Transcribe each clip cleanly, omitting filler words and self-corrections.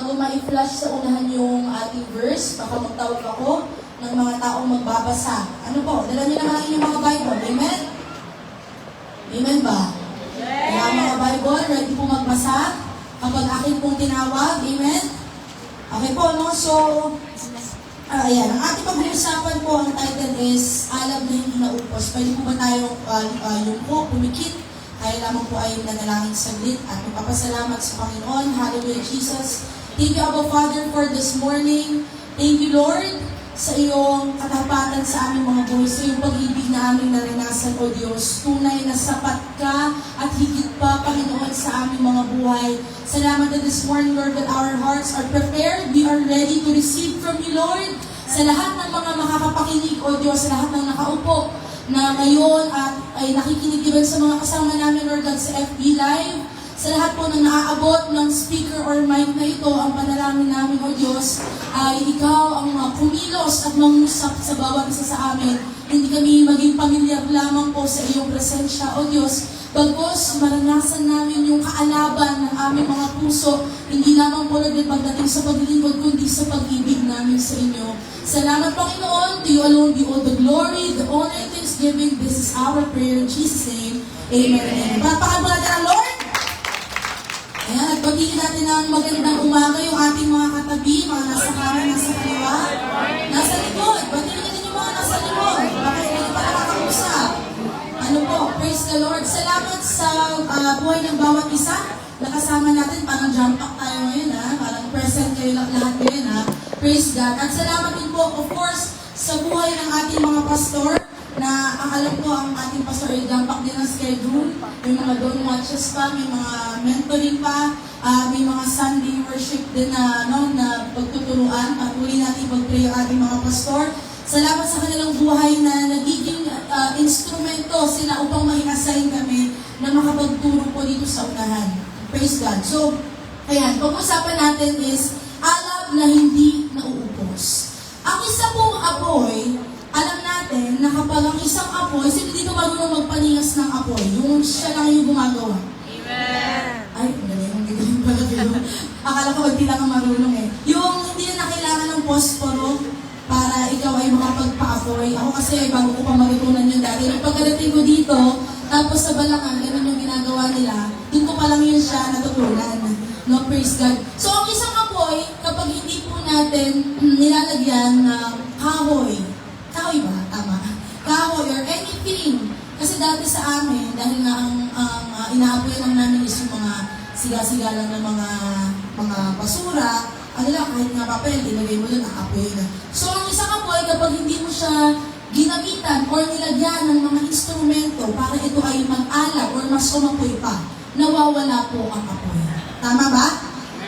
bago ma-flash sa unahan yung ating verse, baka magtawag ako ng mga taong magbabasa. Ano po? Dala niyo naman inyong mga Bible. Amen? Amen ba? Kaya mga Bible, ready po magbasa? Kapag akin pong tinawag, amen? Okay po, no? So, ayan. Ang ating pag-uusapan po, ang title is, Alam na Hindi Naupos. Pwede po ba tayo yung po, pumikit? Tayo lamang po ay nanalangin saglit at magpapasalamat sa Panginoon. Hallelujah, Jesus. Thank you, Abba Father, for this morning. Thank you, Lord, sa iyong katapatan sa aming mga buhay, sa iyong pag-ibig na aming naranasan, O Diyos. Tunay na sapat ka at higit pa, Panginoon, sa aming mga buhay. Salamat na this morning, Lord, that our hearts are prepared. We are ready to receive from you, Lord. Sa lahat ng mga makakapakinig, O Diyos, sa lahat ng nakaupo na ngayon at ay nakikinig din sa mga kasama namin, Lord God, sa FB Live. Sa lahat po na naaabot ng speaker or mic na ito, ang panalangin namin, O Diyos, ay ikaw ang kumilos at mangusap sa bawat isa sa amin. Hindi kami maging pamilyar lamang po sa iyong presensya, O Diyos. Bagos, maranasan namin yung kaalaban ng aming mga puso, hindi lamang po Lord pagdating sa paglilingkod, kundi sa pag-ibig namin sa inyo. Salamat, Panginoon. To you alone be all the glory, the honor, and thanksgiving. This is our prayer in Jesus' name. Amen. Amen. Palakpakan po natin ang Lord. Ayan, nagbatiin natin ng magandang umaga yung ating mga katabi, mga nasa kanan, nasa kaliwa, nasa likod. Batiin natin yung mga nasa likod. Bakit hindi pa nakakausap? Ano po, praise the Lord. Salamat sa buhay ng bawat isa. Nakasama natin, parang jump up tayo ngayon ha. Parang present kayo lahat ngayon ha. Praise God. At salamat din po, of course, sa buhay ng ating mga pastor na alam ko ang ating pastor ay jump up din ang schedule. May mga doon watches pa, may mga mentoring pa, may mga Sunday worship din na, na pagtuturuan. Patuloy natin pag-pray ang ating mga pastor. Salamat sa kanilang buhay na nagiging instrumento sila upang mai-assign kami na makapagturo po dito sa unahan. Praise God. So, ayan, pag-usapan natin is alam na hindi nauupos. Ang isa pong apoy, alam natin na kapag ang isang apoy, sino dito marunong magpaningas ng apoy? Yung siya lang yung gumagawa. Amen! Ay, galing pala kayo. Akala ko hindi lang ang marunong eh. Yung hindi na kailangan ng posporo para ikaw ay makapagpa-apoy. Ako kasi bago ko pa matutunan yun dati. Nung pagkarating ko dito, tapos sa Balangan, ganun yung ginagawa nila, dun ko pa lang yun siya natutunan. No, praise God. So, ang isang apoy, kapag hindi po natin nilalagyan ng kahoy ba? Tama. Kahoy or anything. Kasi dati sa amin, dahil nga ang inaapoy lang namin is yung mga siga-siga lang ng mga basura, ano lang, kahit nga papel, ilagay mo lang, aapoy na. So, ang isang apoy, kapag hindi mo siya ginamitan or nilagyan ng mga instrumento para ito ay mag-alag or mas umapoy pa, nawawala po ang apoy. Tama ba?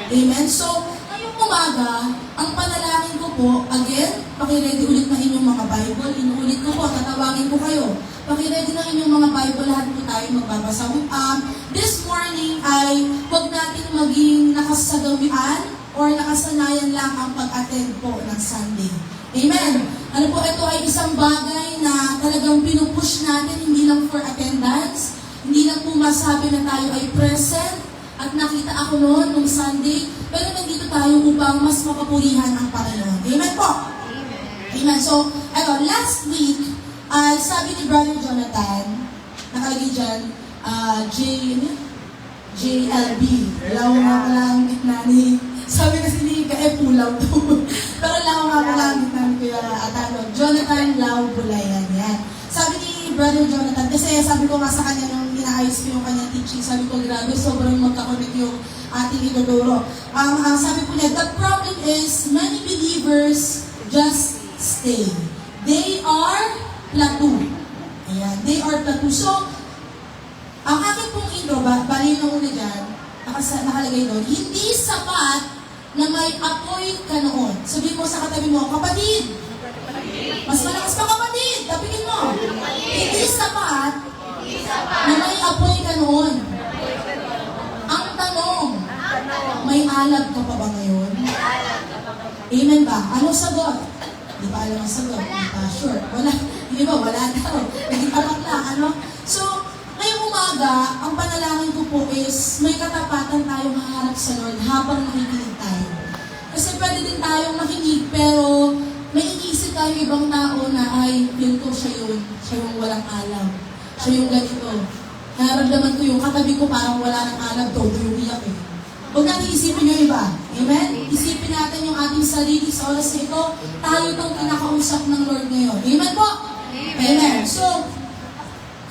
Amen? So, ngayong umaga, ang panalangin ko po, again, pakiready ulit na inyong mga Bible. Inuulit ko po, tatawagin ko kayo. Pakiready na inyong mga Bible, lahat po tayo magbabasa. This morning ay huwag natin maging nakasagawian or nakasanayan lang ang pag-attend po ng Sunday. Amen? Ano po, ito ay isang bagay na talagang pinupush natin, hindi lang for attendance, hindi lang po masabi na tayo ay present, at nakita ako noon nung Sunday, pero nandito tayo upang mas mapapurihan ang Panginoon. Amen po? Amen. So, last week, sabi ni Brother Jonathan, nakalagay dyan, JLB. Law nga pala ang gitna ni, sabi kasi ni Kae Pulaw to. Pero law nga pala ang gitna ni Kuya Atano. Jonathan Lau Bulayan. Yan. Sabi ni Brother Jonathan, kasi sabi ko nga sa kanya nung inaayos ko yung kanyang teaching, sabi ko, grabe, sobrang magkakonect yung ating ituturo. Sabi po niya, the problem is, many believers just stay. They are plateau. Ayan, they are plateau. So, ang akin pong intro, bali nung una dyan, nakalagay doon, hindi sapat na may apoy ka noon. Sabihin mo sa katabi mo, kapatid, mas malakas pa kapatid, tapigin mo. Hindi sapat na may apoy ka noon. Ang tanong, may alag ka pa ba ngayon? Amen ba? Anong sagot? Hindi pa alam ang sagot. Hindi pa sure. Wala. Hindi ba? Wala daw. Naging tapat na. Ano? So, ngayong umaga, ang panalangin ko po is may katapatan tayong haharap sa Lord habang nakikinig tayo. tayong nakinig, pero may iniisip tayo ibang tao na, ay, yun ko, siya yun. Siya yung walang alam. Siya yung ganito. Nararamdaman ko yung katabi ko parang wala ng alam, todo yung iyak eh. Huwag natin isipin yung iba. Amen? Isipin natin yung ating sarili sa oras na ito. Tayo itong kinakausap ng Lord ngayon. Amen po? Amen. So,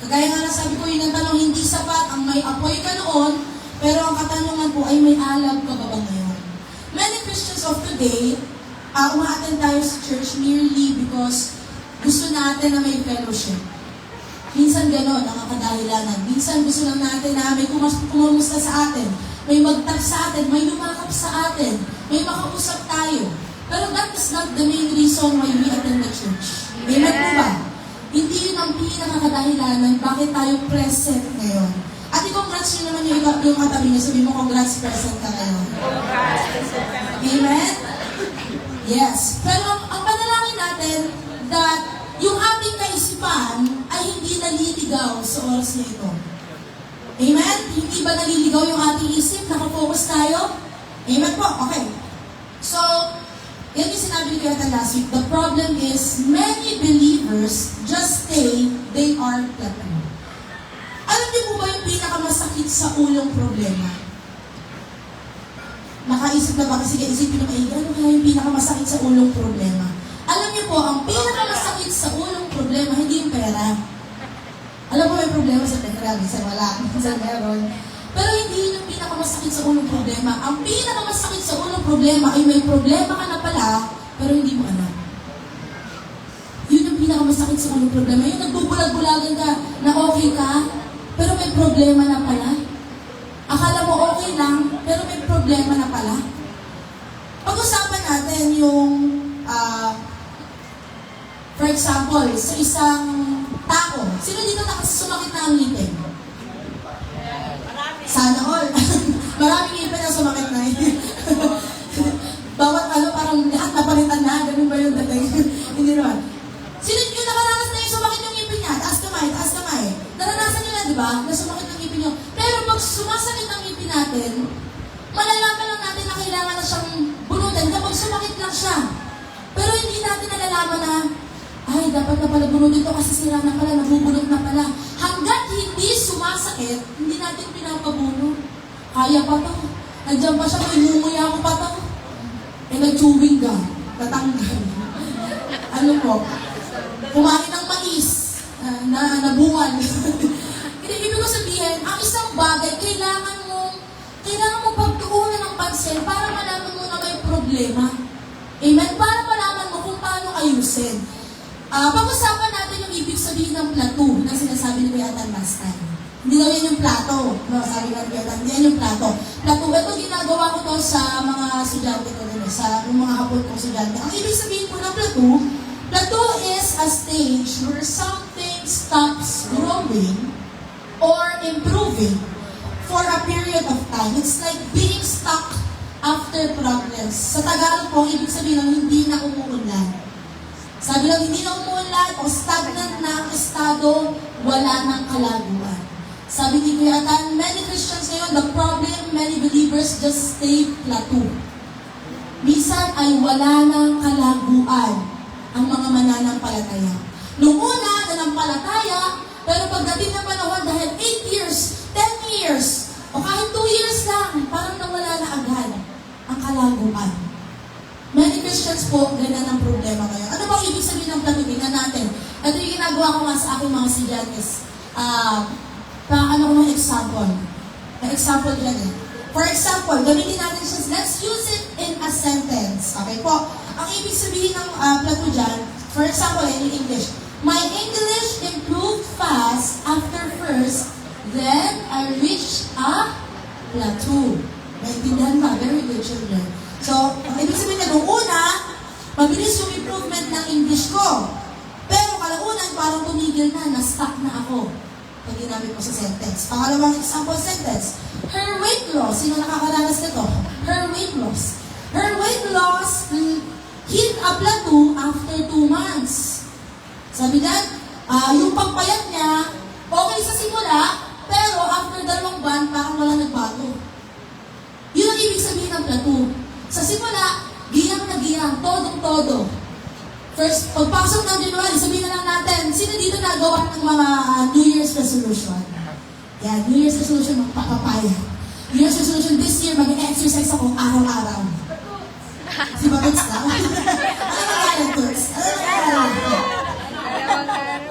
kagaya nga na sabi ko, yun ang tanong, hindi sapat ang may apoy ka noon, pero ang katanungan po ay may alam ka ba ngayon? Many Christians of today, uma-attend tayo sa church merely because gusto natin na may fellowship. Minsan gano'n ang kadahilanan. Minsan gusto lang natin na may kumusta sa atin, may magtag sa atin, may lumakap sa atin, may makausap tayo. Pero that is not the main reason why we attend the church. Amen po ba? Hindi yun ang pinakakadahilanan bakit tayo present ngayon. At i-congrats nyo naman yung katabi niya. Sabi mo, congrats, present ka ngayon. Amen? Yes. Pero ang panalangin natin that yung ating kaisipan ay hindi naliligaw sa oras na ito. Amen? Hindi ba naliligaw yung ating isip? Nakafocus tayo? Amen po? Okay. So, yan yung sinabi ni Kuya last week. The problem is, many believers just say they are platonic. Alam niyo po ba yung pinakamasakit sa ulong problema? Nakaisip na ba? Kasi isipin na maigi, ano kaya yung pinakamasakit sa ulong problema? Alam niyo po, ang pinakamasakit sa ulong problema, hindi yung pera. Alam mo may problema sa pera, minsan wala, minsan meron. Pero hindi yun yung pinakamasakit sa ulong problema. Ang pinakamasakit sa ulong problema ay may problema ka na pala, pero hindi mo alam. Yun yung pinakamasakit sa ulong problema. Yung nagbubulag-bulagan ka na okay ka, pero may problema na pala. Akala mo okay lang, pero may problema na pala. Pag-usapan natin yung, for example, sa isang tao. Sino dito sumakit na ang ngipin? Sana all. Maraming ngipin na sumakit na eh. Bawat parang lahat napalitan na. Ganun ba yung dating? Hindi naman. Sino yung nakaranas na yung sumakit yung ngipin niya? Taas kamay, taas kamay. Naranasan niyo na, di ba? Na sumakit ng ngipin niyo. Pero pag sumasakit ang ngipin natin, malalaman lang natin na kailangan na siyang bunutin kapag sumakit lang siya. Pero hindi natin nalalaman na, ay, dapat na pala bunutin ito kasi sira na pala, nabubulot na pala. Hanggat hindi sumasakit, hindi natin pinapabunod. Kaya pa to. Nandiyan pa siya, may mumuya ko pa to. Eh, nag-chewing ka. Tatanggal. Ano po? Kumain ng mais na nabungan. Hindi, ibig ko sabihin, ang isang bagay, kailangan mo pagtuunan ng pansin para malaman mo na may problema. Amen? Para malaman mo kung paano ayusin. Pag-usapan natin yung ibig sabihin ng plato na sinasabi ni Kuya Atan last time. Hindi daw yan yung plato. No, sabi nga ni Kuya Atan, hindi yan yung plato. Plato, ito ginagawa ko to sa mga estudyante ko din, sa mga hapon kong estudyante. Ang ibig sabihin po ng plato is a stage where something stops growing or improving for a period of time. It's like being stuck after progress. Sa Tagalog po, ibig sabihin ng hindi na umuunlad. Sabi lang, hindi na umuunlad o stagnant na ang estado, wala ng kalaguan. Sabi ni Kuya Atan, many Christians ngayon, the problem, many believers just stay plateau. Minsan ay wala ng kalaguan ang mga mananampalataya. Noong una, nanampalataya, pero pagdating ng panahon, dahil 8 years, 10 years, o kahit 2 years lang, parang nawala na agad ang kalaguan. Many Christians po, ganyan ang problema ngayon. Ano bang ibig sabihin ng plato? Tingnan natin. Ito yung ginagawa ko nga sa aking mga estudyantes. Ano ko ng example? May example dyan eh. For example, gamitin natin siya. Let's use it in a sentence. Okay po? Ang ibig sabihin ng plato dyan, for example, in English, my English improved fast after first, then I reached a plateau. Maintindihan ba? Very good children. So, ang ibig sabihin na nung una, mabilis yung improvement ng English ko. Pero kalaunan, parang tumigil na, na-stuck na ako. Pag ginamit ko sa sentence. Pangalawang example sentence. Her weight loss. Sino nakakaranas nito? Her weight loss. Her weight loss hit a plateau after 2 months. Sabi na, yung pagpayat niya, okay sa simula, pero after 2 buwan, parang wala nagbago. Yun ang ibig sabihin ng plateau. Sa simula, giyang na talagang todong-todo. First, pagpasok ng January, sabihin na lang natin, sino dito nagawa ng mga New Year's resolution? Yan, New Year's resolution, magpapapaya. New Year's resolution, this year, mag-exercise ako araw-araw. Si Babits lang. Ano nangyari, Toots? Ano nangyari?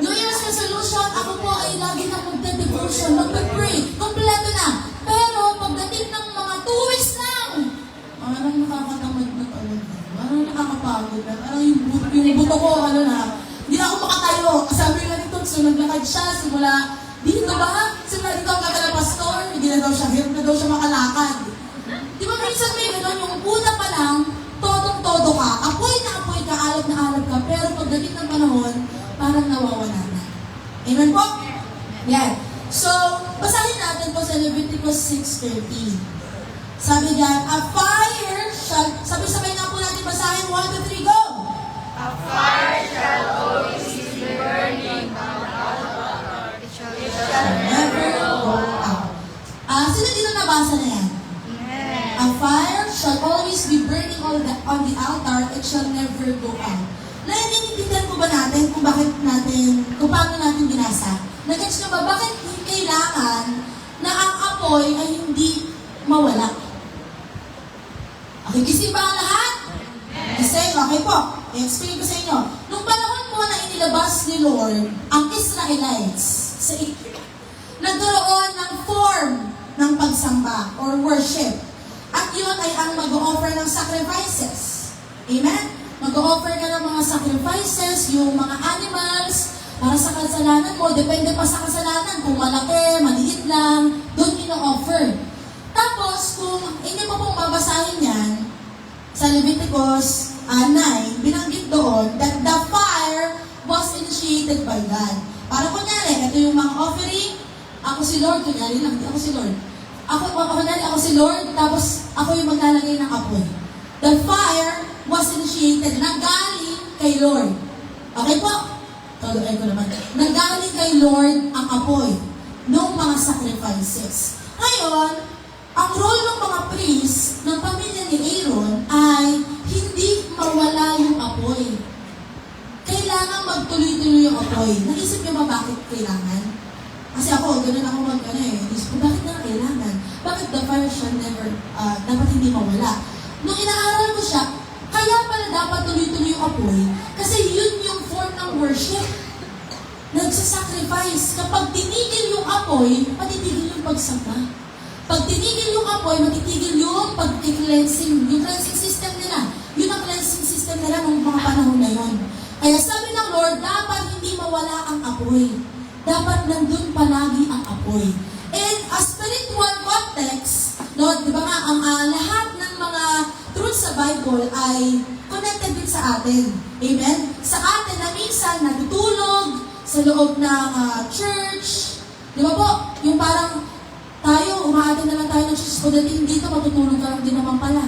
New Year's resolution, ako po ay lagi na magde-devotion, magpe-pray, kompleto na. Pero pagdating ng mga 2 weeks lang, parang nakakatamad na talaga. Parang nakakapagod na. Parang yung buto ko, ano na, hindi na ako makatayo. Sabi nga ni Toots, so naglakad siya, simula dito ba? Simula dito ang gagawin pastor, hindi na daw siya, hirap na daw siya makalakad. Di ba minsan may gano'n, yung una pa lang, todong-todo ka, apoy ka, alab na alab ka, pero pagdating ng panahon, parang nawawala na. Amen po? Yan. So, basahin natin po sa Leviticus 6:13. Sabi diyan, a fire shall, sabay-sabay nga po natin basahin, 1, 2, 3, go! A fire shall always be burning on the altar. It shall Never go out. Sino dito nabasa na yan? A fire shall always be burning on the altar, it shall never go out. Naiintindihan po ba natin kung paano natin binasa? Nag-gets nyo ba, bakit kailangan na ang apoy ay hindi mawala? Okay, gising ba ang lahat? Gising, okay po. I-explain ko sa inyo. Nung panahon po na inilabas ni Lord ang Israelites sa Egypt, nagkaroon ng form ng pagsamba or worship. At yun ay ang mag-o-offer ng sacrifices. Amen? Mag-o-offer ka ng mga sacrifices, yung mga animals, para sa kasalanan mo, depende pa sa kasalanan, kung malaki, maliit lang, doon ino-offer. Tapos, kung inyo pa pong babasahin yan, sa Leviticus 9, binanggit doon that the fire was initiated by God. Para kunyari, ito yung mga offering, ako si Lord, kunyari lang, ako si Lord. Ako si Lord, tapos ako yung maglalagay ng apoy. The fire was initiated, nanggaling kay Lord. Okay po? Tuluay ko naman. Nanggaling kay Lord ang apoy ng mga sacrifices. Ngayon, ang role ng mga priest ng pamilya ni Aaron ay hindi mawala yung apoy. Kailangan magtuloy-tuloy yung apoy. Naisip niyo ba bakit kailangan? Kasi ako, ganun ako isip ko, bakit na kailangan? Bakit the fire shall never, dapat hindi mawala? Nung inaaral ko siya, kaya pala dapat tuloy-tuloy yung apoy, kasi yun yung form ng worship. Nagsasacrifice. Kapag tinigil yung apoy, matitigil yung pagsamba. Pag tinigil yung apoy, matitigil yung pag-cleansing, yung cleansing system nila. Yun ang cleansing system nila nung mga panahon na yun. Kaya sabi ng Lord, dapat hindi mawala ang apoy. Dapat nandun palagi ang apoy. And a spiritual context, Lord, di ba nga, ang lahat ng mga truths sa Bible ay connected din sa atin. Amen? Sa atin na minsan natutulog sa loob ng church. Di ba po? Yung parang tayo, umaatin na lang tayo ng church. Pagdating dito, matutulog ka lang din naman pala.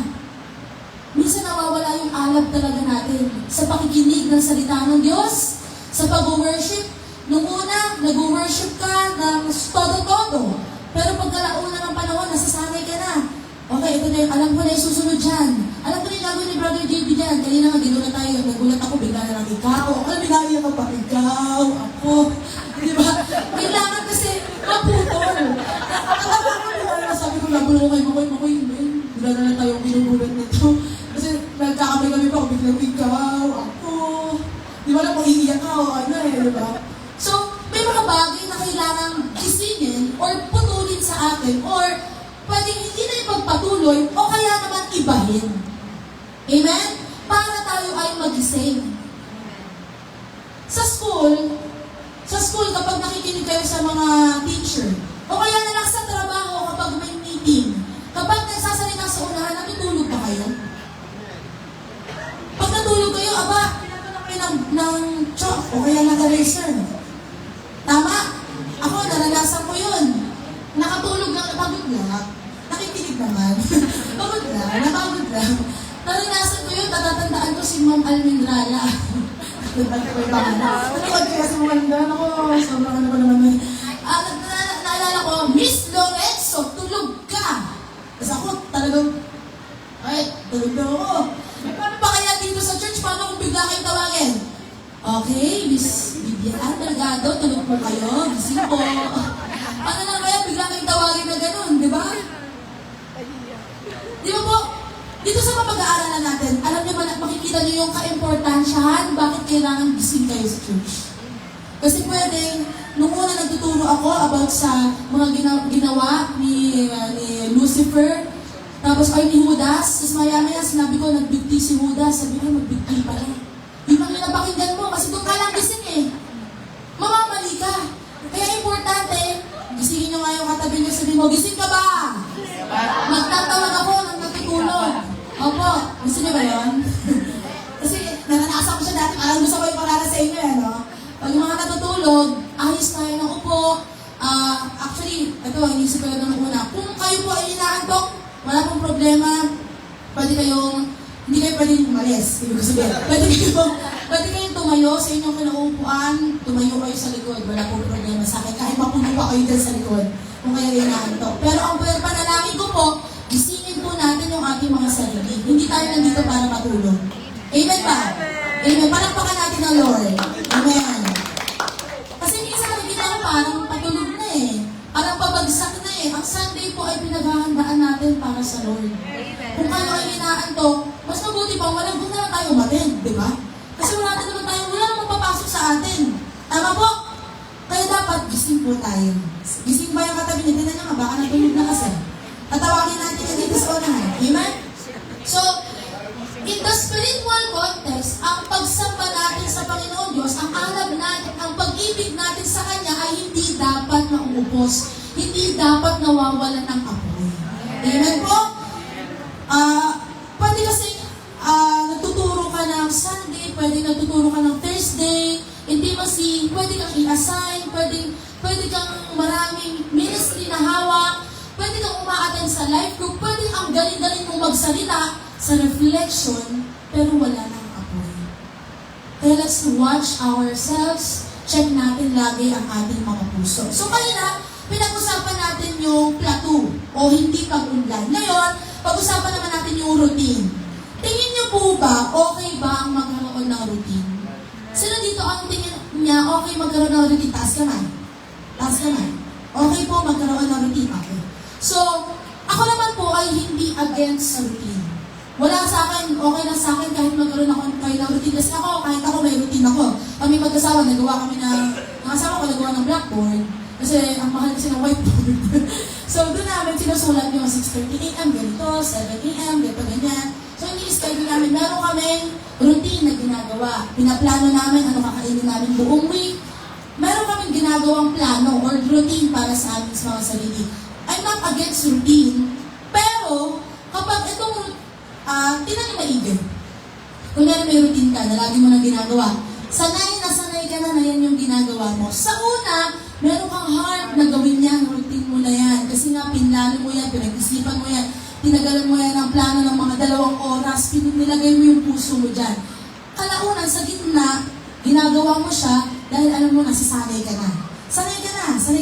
Minsan nawawala yung alab talaga natin sa pakikinig ng salita ng Diyos, sa pag-worship. Nung una, nag-worship ka ng todo-todo. Pero pagkalauna ng panahon, nasasanay ka na. Okay, ito na yung, alam ko na yung susunod dyan. Alam ko na yung gagawin ni Brother JB dyan. Kanina nga, ginulat tayo. Nagulat ako, bigla na lang ikaw. Alam, bigla ka pa, ikaw, ako. Di ba? Kailangan kasi maputol. Alam ko, bigla na sabi ko, makoy, bigla na lang tayong binugulat nito. Kasi nagkakamay-kamay pa ako, biglang ikaw, ako. Di ba lang, iiyak ka o ano di ba? So, may mga bagay na kailangang gisingin or putulin sa atin or pwedeng hindi na ipagpatuloy o kaya naman ibahin. Amen? Para tayo ay magising. Sa school, kapag nakikinig kayo sa mga teacher, o kaya na lang sa trabaho kapag may meeting, kapag nagsasalita sa unahan, natutulog ba kayo? Pag natulog kayo, pinapala kayo ng chalk o kaya ng eraser. Tama? Ako, naranasan ko yun. Nakatulog lang, napagod lang. Nakikinig naman. Napagod lang. Naranasan ko yun, natatandaan ko si Ma'am Almindrala. Nanood kaya si Ma'am Almindrala. Ako, sobrang ano ko naman. Naalala ko, Miss Lorenzo, tulog ka. Tapos ako, talagang, tulog na ako. Paano ba kaya dito paano kung bigla kayong tawagin? Okay, Miss Vivian Delgado, tulog po kayo. Gising po. Paano na kaya bigla kayong tawagin na ganun, di ba? Di ba po? Dito sa mapag-aaralan natin, alam niyo ba, makikita niyo yung kaimportansyahan bakit kailangan gising kayo sa church. Kasi pwedeng, nung una nagtuturo ako about sa mga ginawa ni Lucifer, tapos ay ni Judas, tapos maya-maya sinabi ko, nagbigti si Judas, sabi ko, magbigti pala. Yun ang napakinggan mo, kasi doon ka lang gising eh. Mamamali ka. Kaya importante, gisingin nyo nga yung katabi nyo, sabi mo, gising ka ba? Magtatawag ako nang natutulog. Opo, gusto niyo ba yun? Kasi naranasan ko siya dati, parang gusto ko yung parara sa inyo, no? Pag yung mga natutulog, ayos tayo ng upo. Actually, ito, inisip ko lang ng una. Kung kayo po ay inaantok, wala pong problema. Hindi kayo pwedeng umalis. Ibig sabihin, pwede kayong tumayo sa inyong kinauupuan, tumayo kayo sa likod. Wala pong problema sa akin. Kahit mapuno pa kayo dyan sa likod. Kung kayo ay inaantok. Pero ang panalangin ko po, gisingin po natin yung ating mga sarili. Hindi tayo nandito para matulog. Amen ba? Amen. Palakpakan natin ang Lord. Amen. Kasi minsan nakikita ko parang patulog na eh. Parang pabagsak na eh. Ang Sunday po ay pinaghahandaan natin para sa Lord. Kung kayo ay inaantok, mas mabuti pa, walang doon na lang tayo umatin, di ba? Kasi wala namang papasok sa atin. Tama po? Kaya dapat gising po tayo. Gising ba yung katabi niya? Tignan niya nga, baka natulog na kasi. Tatawagin natin yung dito sa unahan. Amen? So, in the spiritual context, ang pagsamba natin sa Panginoon Diyos, ang alab natin, ang pag-ibig natin sa Kanya ay hindi dapat maubos, hindi dapat nawawalan ng apoy. Amen po? Pwede kasi nagtuturo ka ng Sunday, pwede nagtuturo ka ng Thursday, intimacy, pwede kang i-assign, pwede kang maraming ministry na hawak, pwede kang umaattend sa life group, pwede ang galing-galing mong magsalita sa reflection, pero wala nang apoy. Kaya let's watch ourselves, check natin lagi ang ating mga puso. So kanina, pinag-usapan natin yung plateau o hindi pag-unlad. Ngayon, pag-usapan naman natin yung routine. Tingin niyo po ba, okay ba ang magkaroon ng routine? Sino dito ang tingin niya, okay magkaroon ng routine? Taas kamay. Taas kamay. Okay po magkaroon ng routine. Okay. So, ako naman po ay hindi against sa routine. Wala sa akin, okay lang sa akin kahit magkaroon ako kayo ng routine. Kasi ako, kahit ako may routine ako. Kami mag-asawa, nagawa kami ng asawa ko, nagawa ng blackboard. Kasi ang mahal kasi ng whiteboard. So, doon namin sinusulat yung 6:30 a.m. ganito, 7 a.m. ganito, ganyan. So, ini-schedule namin. Meron kaming routine na ginagawa. Pinaplano namin ano kakainin namin buong week. Meron kaming ginagawang plano or routine para sa amin sa mga sarili. I'm not against routine, pero kapag itong tinan niyo maigi. Kung may routine ka na lagi mo nang ginagawa, sanay ka na yan yung ginagawa mo. Sa una, meron kang heart na gawin yan, routine mo na yan. Kasi nga, pinlano mo yan, pinag-isipan mo yan, tinagalan mo yan ang plano ng mga 2 oras, nilagay mo yung puso mo dyan. Kalaunan, sa gitna, ginagawa mo siya dahil alam mo, nasisanay ka na. Sanay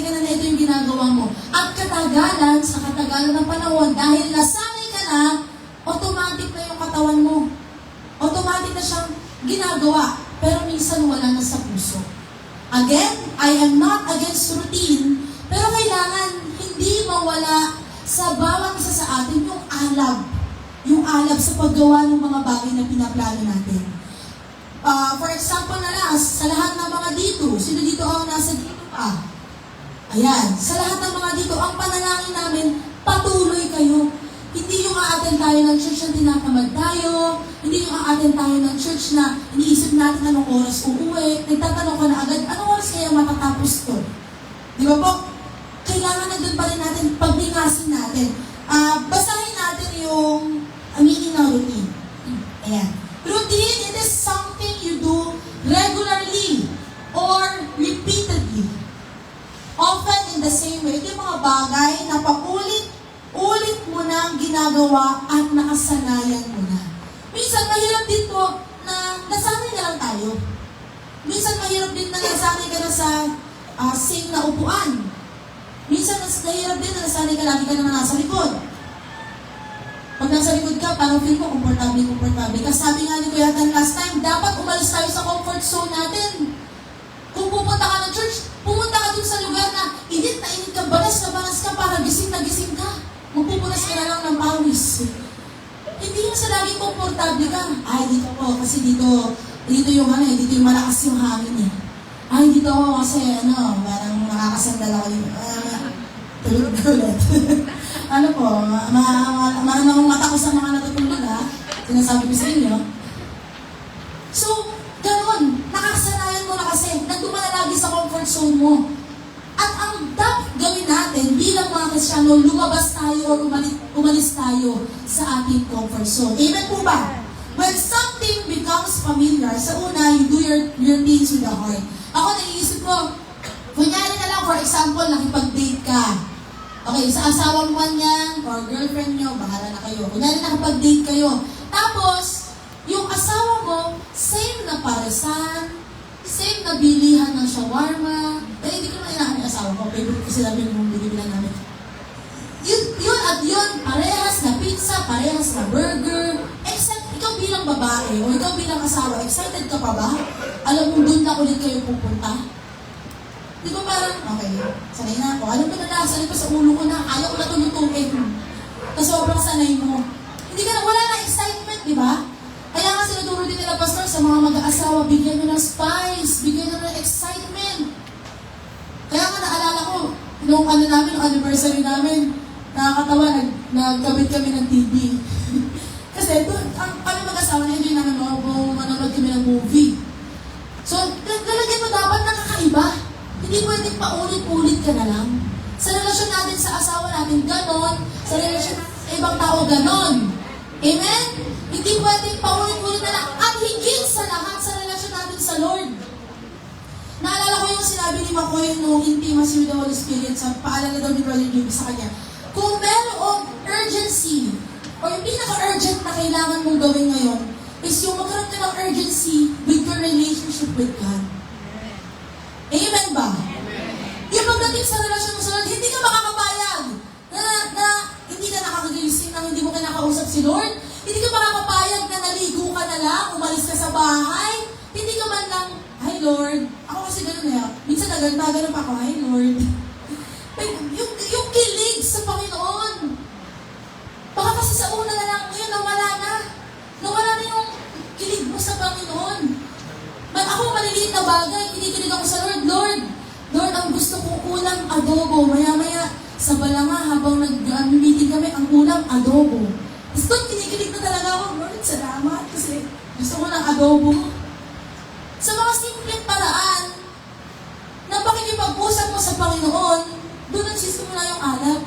ka na ito yung ginagawa mo. At katagalan, sa katagalan ng panahon, dahil nasanay ka na, automatic na yung katawan mo. Automatic na siyang ginagawa, pero minsan wala na sa puso. Again, I am not against routine, pero kailangan hindi mawala sa bawat isa sa atin yung alab. Yung alab sa paggawa ng mga bagay na pinaplano natin. For example na lang, sa lahat ng mga dito, sino dito ang nasa dito pa? Ayan, sa lahat ng mga dito, ang panalangin namin, patuloy kayo. Hindi yung a-attend tayo ng church na tinatamad tayo, hindi yung a-attend tayo ng church na iniisip natin anong oras uuwi, nagtatanong ka na agad, anong oras kaya matatapos to? Di ba po? Kailangan nandun pa rin natin, pagbingasin natin. Basahin natin yung meaning ng routine. Ayan. Routine, it is something you do regularly or repeatedly. Often in the same way. Ito yung mga bagay na paulit-ulit mo na ang ginagawa at nakasanayan mo na. Minsan mahirap din po na nasanay na lang tayo. Minsan mahirap din na nasanay ka na sa same na upuan. Minsan mahirap din na nasanay ka lagi ka naman nasa likod. Pag nasa likod ka, parang feel mo komportable. Kasi sabi nga ni Kuya Dan last time, dapat umalis tayo sa comfort zone natin. Kung pupunta ka ng church, pumunta ka dun sa lugar na init ka, balas ka para gising na gising ka. Magpupunas ka na lang ng pawis. Hindi yung sa laging komportable ka. Ay, dito po, kasi dito yung dito yung malakas yung hangin eh. Ay, dito ako kasi parang nakakasandal ako dito. Tulog na ulit. Ano po, maraming mata ko sa mga natutulog ha. Sinasabi ko sa inyo. So, gano'n, nakasanayan mo na kasi, nandun ka na lagi sa comfort zone mo. At ang dapat gawin natin bilang mga Kristiyano, lumabas tayo o umalis tayo sa ating comfort zone. Amen po ba? When something becomes familiar, sa una, you do your things with the heart. Ako naiisip ko, kunyari na lang, for example, nakipag-date ka. Okay, sa asawa mo man yan, or girlfriend nyo, bahala na kayo. Kunyari nakipag-date kayo. Tapos, yung asawa mo, same na paresan, same na bilihan ng shawarma. Hindi ko naman inaamin asawa ko. Favorite kasi namin yung binibilan namin. Yun at yun, parehas na pizza, parehas na burger. Except, ikaw bilang babae o ikaw bilang asawa, excited ka pa ba? Alam mo, doon na ulit kayo pupunta. Di ba parang, okay, sanay na ako. Alam ko na sanay ko sa ulo ko na, ayaw ko na tulutuin. Tapos sobrang sanay mo. Hindi ka na, wala na excitement, di ba? Kaya nga sinuturo din nila, Pastor, sa mga mag-aasawa, bigyan nyo ng spice, bigyan nyo ng excitement. Kaya nga naalala ko, nung nung anniversary namin, nakakatawa, nagkabit kami ng TV. Kasi doon, kami mag-asawa na enjoy namin manonood kami ng movie. So, lalagyan mo dapat nakakaiba. Hindi pwedeng paulit-ulit ka na lang. Sa relasyon natin sa asawa natin, ganon. Sa relasyon sa ibang tao, ganon. Amen? Hindi pwedeng paulit-ulit na lang. At higit sa lahat sa relasyon natin sa Lord. Naalala ko yung sinabi ni Makoy nung intimacy with the Holy Spirit, sa paalala daw ni Brother Jimmy sa kanya. Kung merong urgency, o yung pinaka-urgent na kailangan mong gawin ngayon, is yung magkaroon ka ng urgency with your relationship with God. Amen ba? Yung pagdating sa relasyon mo sa Lord, hindi ka makakapayag na hindi ka nakakagising nang hindi mo kinakausap si Lord. Hindi ka makakapayag na naligo ka na lang, umalis ka sa bahay. Hindi ka man lang, hi Lord. Ako kasi gano'n eh. Minsan nagano pa ako, hi Lord. yung kilig sa Panginoon. Baka kasi sa una na lang, ngayon nawala na. Nawala na yung kilig mo sa Panginoon. Ako maliliit na bagay, kinikilig ako sa Lord. Lord, ang gusto ko ulam, adobo. Maya-maya, sa balanga, habang nag-meeting kami, ang ulam, adobo. Tapos doon, kinikilig na talaga ako. Lord, salamat. Kasi gusto ko ng adobo. Sa mga simpleng paraan, na pakikipag-usap mo sa Panginoon, doon nagsisimula yung alab.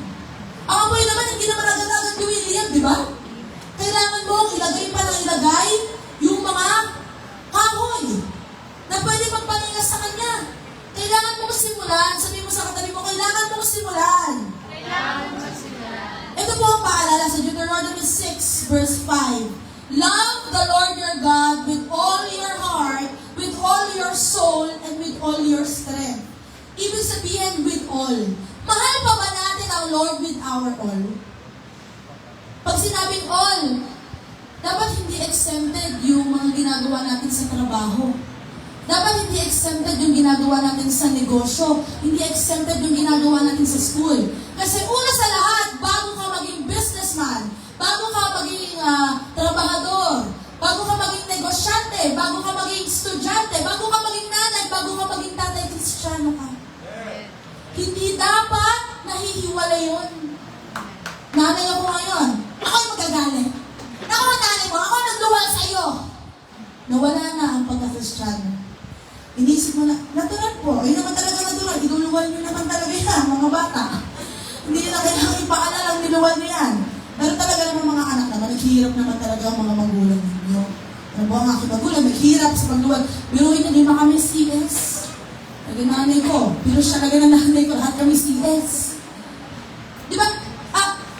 Ang apoy naman, hindi naman agad-agad gawin yan, di ba? Kailangan mo ilagay pa ng ilagay yung mga kahoy na pwede magpaningas sa Kanya. Kailangan mo simulan. Sabi mo sa katabi mo, kailangan mo simulan. Ito po ang paalala sa Deuteronomy 6, verse 5. Love the Lord your God with all your heart, with all your soul, and with all your strength. Ibig sabihin, with all. Mahal pa ba natin ang Lord with our all? Pag sinabing all, dapat hindi exempted yung mga ginagawa natin sa trabaho. Dapat hindi exempted yung ginagawa natin sa negosyo. Hindi exempted yung ginagawa natin sa school. Kasi una sa lahat, bago ka maging businessman, bago ka maging trabahador, bago ka maging negosyante, bago ka maging estudyante, bago ka maging nanay, bago ka maging tatay, Kristiyano ka. Hindi dapat nahihiwalay yun. Nanay ako ngayon. Ako yung magagalit. Ako ang nanay mo. Ako ang nagluwal sa iyo. Nawala na ang pagka-Kristiyano. Inisip mo na, natural po. Yun naman talaga natural. Iduluwal nyo naman talaga yan, mga bata. Hindi na kailangan ipaalala ang niluwal nyo yan. Pero talaga naman mga anak naman, naghihirap naman talaga ang mga magulang ninyo. Ano ba ang aking magulang, naghihirap sa pagluwal. Biruin na, di ba kami CS? Naging nanay ko. Pero siya talaga na nanay ko, lahat kami CS. Di ba?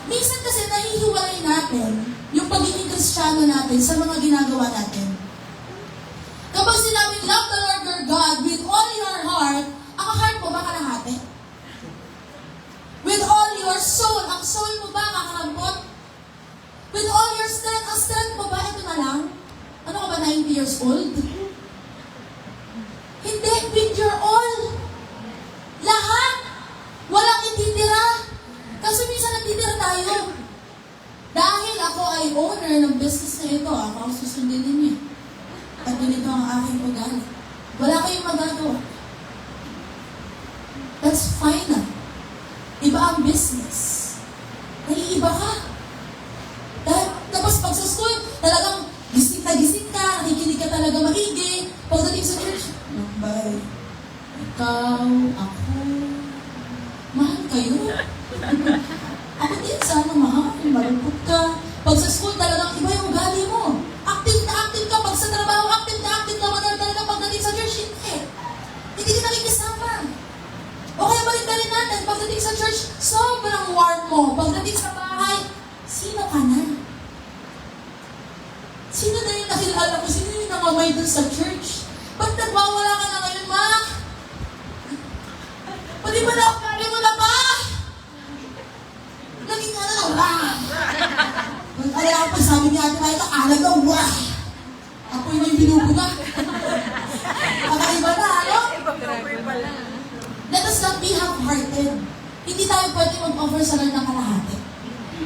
Minsan kasi nahihiwalay natin yung pagiging Kristiyano natin sa mga ginagawa natin. Kapag sinabing, love the Lord your God with all your heart, ang heart mo ba kalahati? With all your soul, ang soul mo ba kakarampot? With all your strength, ang strength mo ba, ito na lang? Ano ka ba, 90 years old? Hindi, with your all. Lahat. Walang ititira. Kasi minsan nagtitira tayo. Dahil ako ay owner ng business na ito, ako ang susundin niya. At ganito ang aking ugali. Wala kayong magagawa. That's fine. Iba ang business. Naiiba ka. Dahil, tapos pag sa school, talagang gising ka, nakikinig ka talaga maigi. Pagdating sa church, Lambay, ikaw, ako, mahal kayo. Ako din, sana mahal, malungkot ka. Pag sa school, talagang iba yung ugali mo. Active na active ka. Pag sa trabaho, active na active ka. Madal talaga pagdating sa church, hindi ka nakikisama. O kaya balik na rin natin, pagdating sa church, sobrang warm mo. Pagdating sa bahay, sino ka na? Sino na yung nakilala mo? Sino yung namamay dun sa church? Ba't nagwawala ka na ngayon, ma? Pwede ba na ako kali mo na ba? Naging ano na, wah! Kaya pag sabi niya ate Maita, alag na, wah! Apoy na yung binubuga. Kakaiba na, ano? Let us not be half-hearted. Hindi tayo pwede mag-offer sa Lord ng kalahati.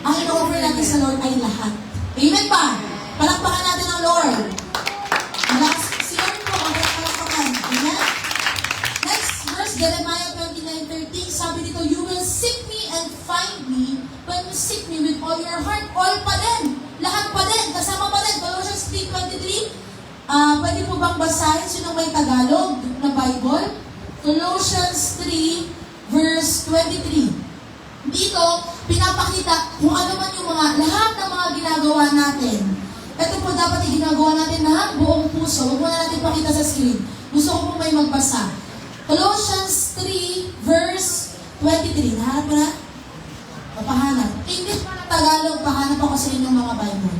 Ang ino-offer natin sa Lord ay lahat. Amen ba? Palakpakan natin ang Lord. Si Lord po, ang palakpakan. Amen? Next verse, Jeremiah 29:30. Sabi dito, you will seek me and find me when you seek me with all your heart. All pa din. Lahat pa din. Kasama pa din. Colossians 3:23. Pwede po bang basahin? Sino may Tagalog na Bible? Colossians 3 verse 23. Dito, pinapakita kung ano man yung lahat ng mga ginagawa natin. Ito po dapat ginagawa natin lahat buong puso. Huwag mo na natin pakita sa screen. Gusto ko po may magbasa. Colossians 3 verse 23. Nahanap mo na? Papahanap. English pa na Tagalog, pahanap ako sa inyong mga Bible.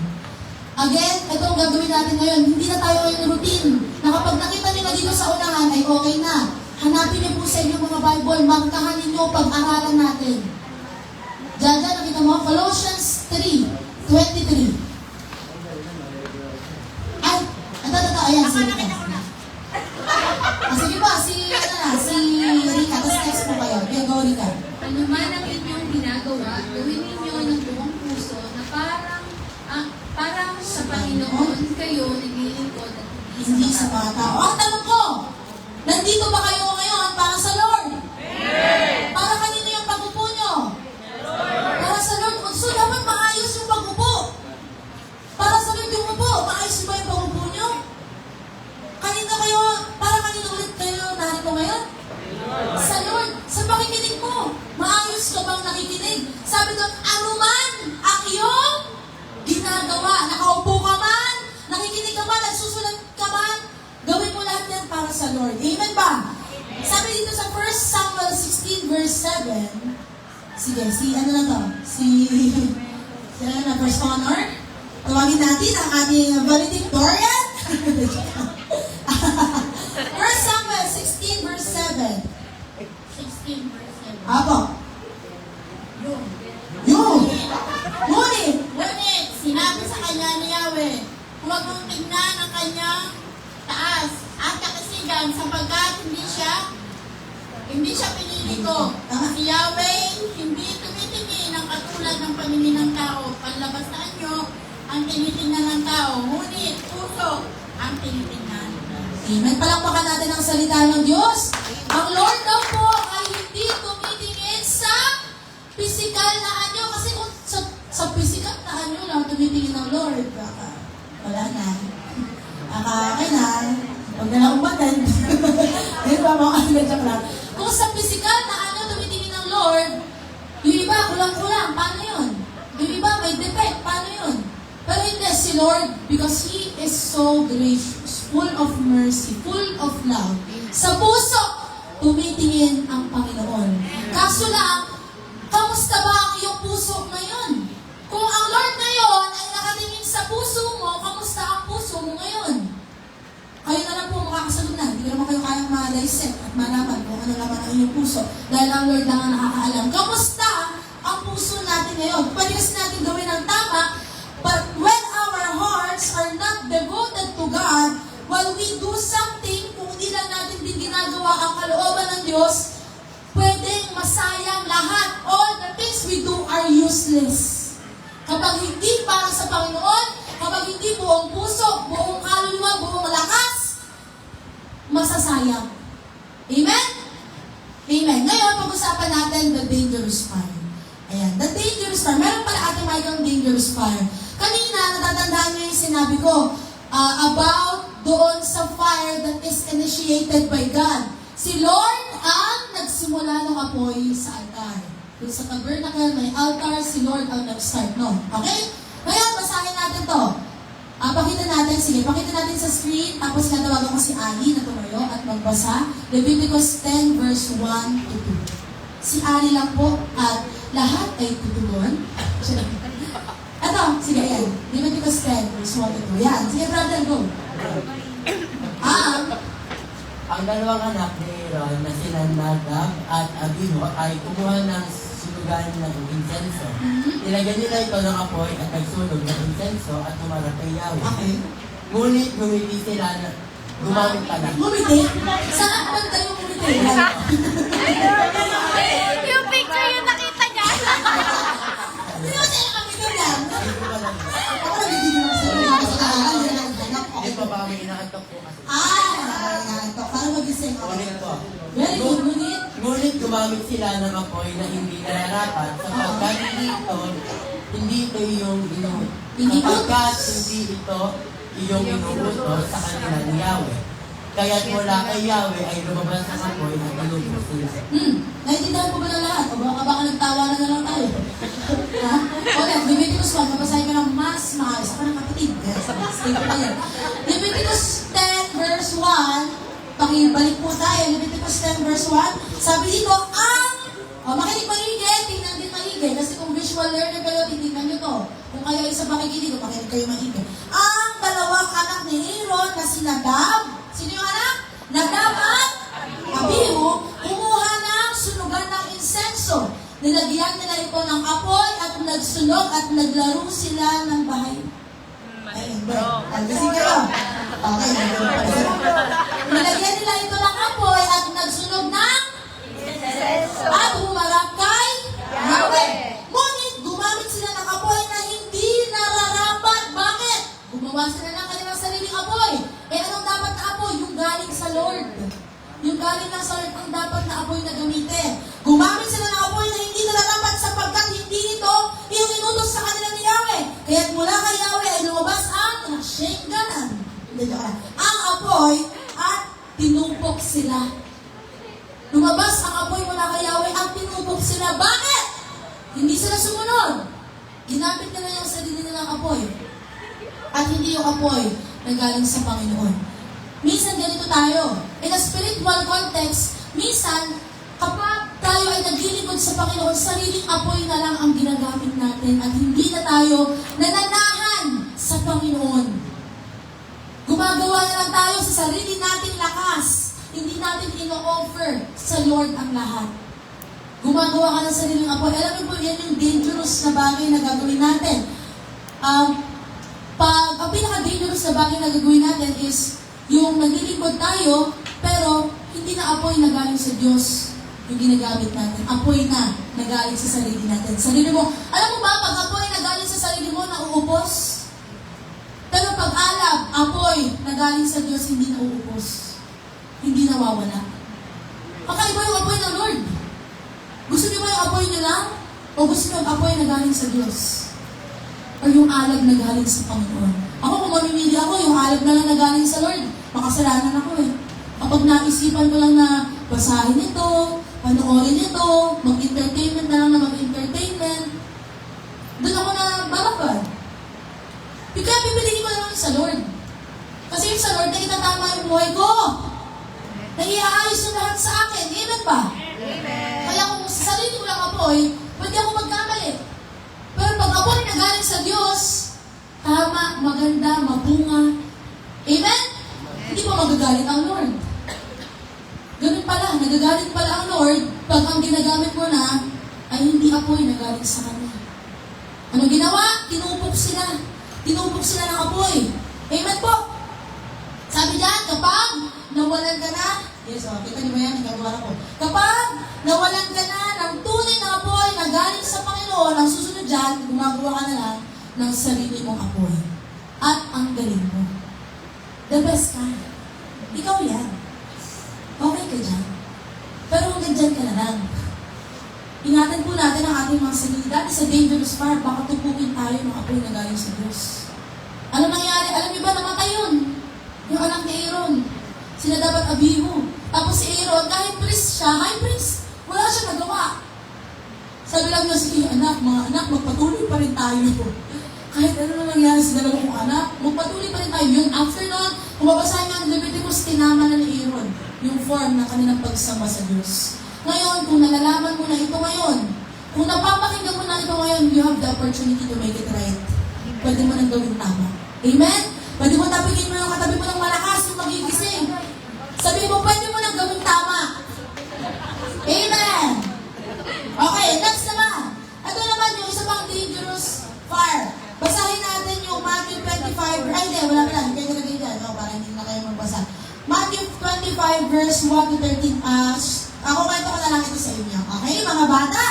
Again, ito ang gagawin natin ngayon. Hindi na tayo ngayon routine. Na kapag nakita nila dito sa unahan, ay okay na. Hanapin niyo po sa inyong mga Bible, markahan ninyo pag-aralan natin. Diyan, nakita mo, Colossians 3:23. Ay, ayan, si Rika. Sige pa, si Rika, tapos next po kayo. Kaya go, Rika. Ano man ang inyong ginagawa, gawin ninyo ng buong puso na parang sa Panginoon kayo naglilingkod at Hindi sa mga tao. Ang tanong ko, nandito ba kayo ngayon para sa Lord? Para kanino yung pag-upo nyo? Para sa Lord. So, dapat maayos yung pag-upo. Para sa Lord yung upo. Maayos ba yung pag-upo nyo? Kanino kayo, para kanino ulit kayo narito ngayon? Sa Lord. Sa pakikinig mo. Maayos ka bang nakikinig? Sabi doon, anuman ang iyong ginagawa. Nakaupo ka man, nakikinig ka man, nagsusulat ka man, gawin mo lahat yan para sa Lord. Amen ba? Sabi dito sa 1 Samuel 16 verse 7, sige, ano na to? Ano na, first honor? Tawagin natin ang ating valedictorian. 1 Samuel 16 verse 7. 16 verse 7. Apo. Ngunit, sinabi sa kanya ni Yahweh, huwag mong tignan ang kanyang taas at kakasigan sapagkat hindi siya pinili ko. Si Yahweh hindi tumitingin ang katulad ng paningin ng tao. Panlabas na anyo ang tinitingnan ng tao, ngunit puso ang tinitingnan. Amen. Palakpakan natin ang salita ng Diyos. Ang Lord daw po ay hindi tumitingin sa physical na anyo. Kasi kung sa physical na anyo lang tumitingin ng Lord, baka wala na. Okay na. Huwag na lang umaten. Di ba mga kanilagyan lang? Kung sa physical na ano tumitingin ng Lord, yung iba kulang-kulang, paano yun? Yung iba may defect, paano yun? Pero hindi si Lord, because He is so gracious, full of mercy, full of love. Sa puso, tumitingin ang Panginoon. Kaso lang, kamusta ba ang iyong puso ngayon? Kung ang Lord ngayon ay nakatingin sa puso mo, kamusta ang puso mo ngayon? Kayo na lang po makakasagot na. Hindi naman kayo kayang ma-dissect at malaman kung ano naman ang inyong puso. Dahil ang Lord lang ang nakakaalam. Kamusta ang puso natin ngayon? Pwede kasi natin gawin ang tama God, while we do something, kung hindi lang natin din ginagawa ang kalooban ng Diyos, pwedeng masayang lahat. All the things we do are useless. Kapag hindi para sa Panginoon, kapag hindi buong puso, buong kaluluwa, buong lakas, masasayang. Amen? Amen. Ngayon, pag-usapan natin the dangerous fire. Ayan, the dangerous fire. Meron pala ating may dangerous fire. Kanina, natatandaan niyo yung sinabi ko about doon sa fire that is initiated by God. Si Lord ang nagsimula ng apoy sa altar. Doon sa tabernacle, may altar, si Lord ang nag-start, no? Okay? Ngayon, basahin natin to. Pakita natin, sige, pakita natin sa screen, tapos natawagan ko si Ali na tumayo at magbasa. Leviticus 10 verse 1 to 2. Si Ali lang po at lahat ay tutugon. Ito, sige, ayan. Leviticus 10 verse 1 to 2. Yan, sige, brother, go. Ang dalawang anak ni Aaron na sila Nadab at Abihu ay kumuha ng sunugan ng insenso. Nilagyan nila ito ng apoy at nagsunog ng insenso at humarap kay Yahweh. Okay. Ngunit gumiti sila na gumamit pala. Gumiti? Saan naman tayo gumiti? Yung picture yung nakita niya. Hindi ko sa'yo kami ganyan. Hindi ko alam. Ako nagiging lang sa'yo. Hindi pa ba may inaantok po kasi. Nangantok. Para magising ako. Ngunit po. Very good, ngunit. Ngunit gumamit sila ng apoy na hindi nararapat sapagkat hindi ito yung sapagkat hindi ito iyong inuutos sa kanila ni Yahweh. Kaya't mula kay Yahweh ay lumabas ang apoy at nalubos sila. Naintindihan po ba ng lahat? O baka nagtawanan na lang tayo? Ha? Okay, Leviticus 1, mabasahin ko ng mas maayos. Ako ng kapatid. Stay ko yan. Leviticus 10 verse 1, pakibalik po tayo. Leviticus 10 verse 1, sabi dito, makinig maigi, tingnan din maigi. Kasi kung visual learner kayo, titignan nyo to. Kung kayo isa pakikinig, makinig kayo maigi. Ang dalawang anak ni Aaron na si Nadab, sino yung anak? Nadab at Abihu, kumuha ng sunugan ng insenso. Nilagyan nila ito ng apoy at nagsunog at naglaro sila ng bahay. Ay, hindi. Algising kayo. Okay, nilagyan nila ito ng apoy at nagsunog ng at humarap kay Yahweh. Ngunit gumamit sila ng apoy na hindi nararapat. Bakit? Gumawa sila ng kanilang sariling apoy. Anong dapat na apoy? Yung galing sa Lord. Yung galing lang sa Lord ang dapat na apoy na gamitin. Gumamit sila ng apoy na hindi nararapat sapagkat hindi ito yung inutos sa kanila ni Yahweh. Kaya't mula kay Yahweh ay lumabas ang shengganan. Ang apoy at tinupok sila. Lumabas ang apoy mula kay Yahweh at tinupok sila. Bakit? Hindi sila sumunod. Ginamit nila yung sarili nilang apoy. At hindi yung apoy na galing sa Panginoon. Minsan ganito tayo. In a spiritual context, minsan, kapag tayo ay naglilingkod sa Panginoon, sariling apoy na lang ang ginagamit natin at hindi na tayo nananahan sa Panginoon. Gumagawa na lang tayo sa sarili nating lakas. Hindi natin ino-offer sa Lord ang lahat. Gumagawa ka ng sariling apoy. Alam niyo po, yan yung dangerous na bagay na gagawin natin. Ang pinaka-dangerous na bagay na gagawin natin is yung naglilingkod tayo, pero hindi na apoy na galing sa Diyos yung ginagamit natin. Apoy na galing sa sarili natin. Sarili mo, alam mo ba, pag apoy na galing sa sarili mo, nauubos? Pero pag alab, apoy na galing sa Diyos, hindi nauubos. Hindi nawawala. Kakaiba yung apoy ng Lord. Gusto niyo ba yung apoy niyo lang? O gusto niyo yung apoy na galing sa Diyos? O yung alab na galing sa Panginoon? Ako, kung mamimili ako, yung alab na lang na galing sa Lord, makasalanan ako eh. Kapag naisipan ko lang na basahin ito, panoorin ito, mag-entertainment na lang na mag-entertainment, doon ako na bababad. Kaya pipiliin ko naman sa Lord. Kasi yung sa Lord, na itatama yung buhay ko. Na iaayos yung lahat sa akin. Amen ba? Amen. Kaya kung sa sarili ko lang apoy, pwede ako magkamali. Pero pag apoy na galing sa Diyos, tama, maganda, mabunga. Amen? Hindi pa magagalit ang Lord. Ganun pala, nagagalit pala ang Lord pag ang ginagamit mo na ay hindi apoy na galing sa Kanya. Ano ginawa? Tinupok sila. Tinupok sila ng apoy. Amen po? nawalan ka na, yes, kita niyo ba yan, nagagawa ko. Kapag nawalan ka na ng tunay na apoy na galing sa Panginoon, ang susunod dyan, gumagawa ka na lang ng sarili mong apoy. At ang galing mo. The best ka. Ikaw yan. Okay ka dyan. Pero hanggang dyan ka na lang. Ingatan po natin ang ating mga sarili. Dati sa dangerous fire, baka tupukin tayo ng apoy na galing sa Diyos. Ano nangyari? Alam niyo ba, namatay yun? Yung anak ni Aaron. Sila dapat Abihu. Tapos si Aaron, kahit priest siya, high priest, wala siya nagawa. Sabi lang niya, sige anak, mga anak, magpatuloy pa rin tayo. Kahit ano na nangyari sa dalawang kong anak, magpatuloy pa rin tayo. Yun, after nun, kung mabasahin nga ang Leviticus, tinama na ni Aaron yung form ng kanilang pagsamba sa Diyos. Ngayon, kung nalalaman mo na ito ngayon, kung napapakinggan mo na ito ngayon, you have the opportunity to make it right. Pwede mo nang gawin tama. Amen? Pwede mo tapigin mo yung katabi mo ng malakas yung magigising. Sabi mo, pwede mo nang gawin tama. Amen! Okay, next naman. Ito naman yung isa pang dangerous fire. Basahin natin yung Matthew 25. Ay, hindi, wala pa lang. Kaya nilagay dyan. No, para hindi na kayo magbasa. Matthew 25 verse 1 to 13. Ako kwento ko na lang ito sa inyo. Okay, mga bata?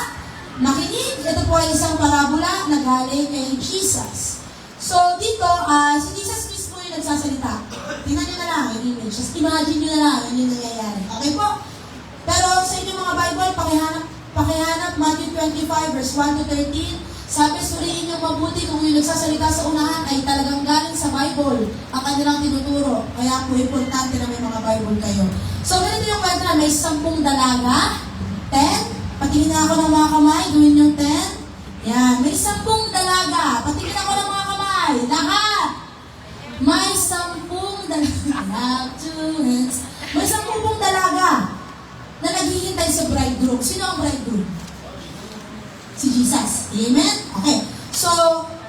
Nakinig. Ito po ay isang parabola na galing kay Jesus. So, dito, si Jesus mismo yung nagsasalita. Tingnan nyo na lang yung image. Just imagine nyo na lang yung nangyayari. Okay po? Pero sa inyo mga Bible, pakihanap Matthew 25 verse 1 to 13. Sabi, suriin nyo mabuti kung yung nagsasalita sa unahan ay talagang galing sa Bible ang kanilang tinuturo. Kaya po, importante na may mga Bible kayo. So, ganito yung kwento na may 10 dalaga, 10. Patingin na ako ng mga kamay, gawin yung 10. Yan, may 10 dalaga. Patingin ako ng mga kamay, lahat. May 10 dalaga. Two hands. May 10 dalaga na naghihintay sa bridegroom. Sino ang bridegroom? Si Jesus. Amen? Okay. So,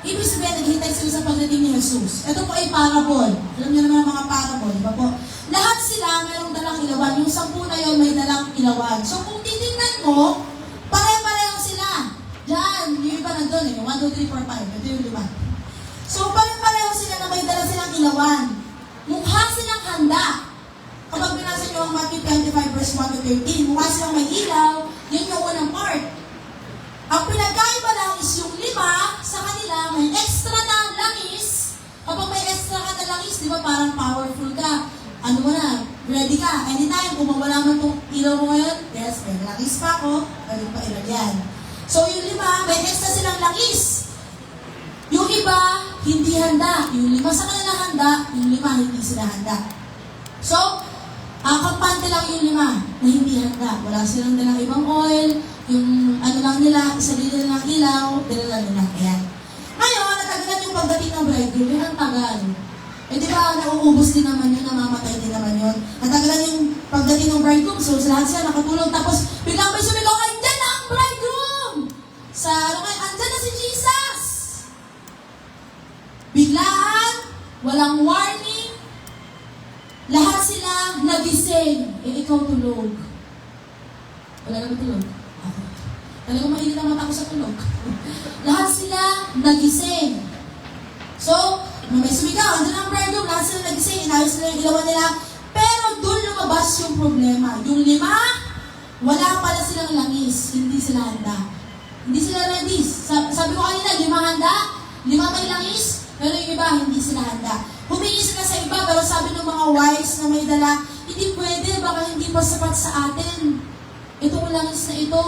ibig sabihin, naghihintay sila sa pagdating ni Jesus. Ito po ay parable. Alam niyo naman ang mga parable, di ba po? Lahat sila mayroong dalang ilawan. Yung 10 na yun may dalang ilawan. So, kung titingnan mo, pare-pareho sila. Diyan, yung iba nandun eh. 1, 2, 3, 4, 5. Ito yung 5. So, pare-pareho sila na may dala silang ilawan. Mukha silang handa. Kapag binasa niyo ang Matthew 25 verse 1 to 13, mukha silang may ilaw, yun yung unang part. Ang pinagkaiba lang is yung 5 sa kanila may extra na langis. Kapag may extra ka na langis, di ba parang powerful ka. Ano mo na, ready ka. Anytime, kung mawala man itong ilaw mo ngayon, yes, may langis pa ako, pwede pa ilagyan. So yung 5, may extra silang langis. Yung iba, hindi handa. Yung 5 sa kanila handa, yung 5 hindi sila handa. So, kampante lang yung 5 na hindi handa. Wala silang dalang ibang oil, yung ano lang nila, sarili nilang ilaw, dala nila. Ayan. Ngayon, natagalan yung pagdating ng bridegroom, yun ang tagal. Eh di ba, nauubos din naman yun, namamatay din naman yun. Natagalan yung pagdating ng bridegroom, so lahat sila nakatulog, tapos biglang may sumigaw, andyan na ang bridegroom! Sa ano ngayon, andyan na si Jesus! Biglaan, walang warning, lahat sila nagising. Eh, ikaw tulog. Wala naman tulog. Okay. Talagang mainit ang mata ko sa tulog. Lahat sila nagising. So, may sumigaw, andun ang bridegroom, lahat sila nagising, inayos nila yung ilawan nila. Pero doon lumabas yung problema. Yung 5, wala pala silang langis. Hindi sila handa. Hindi sila ready. Sabi ko kanina, 5 handa, 5 may langis, pero yung iba, hindi sila handa. Humingi sila sa iba, pero sabi ng mga wise na may dala, hindi pwede, baka hindi pa sapat sa atin. Itong langis na ito,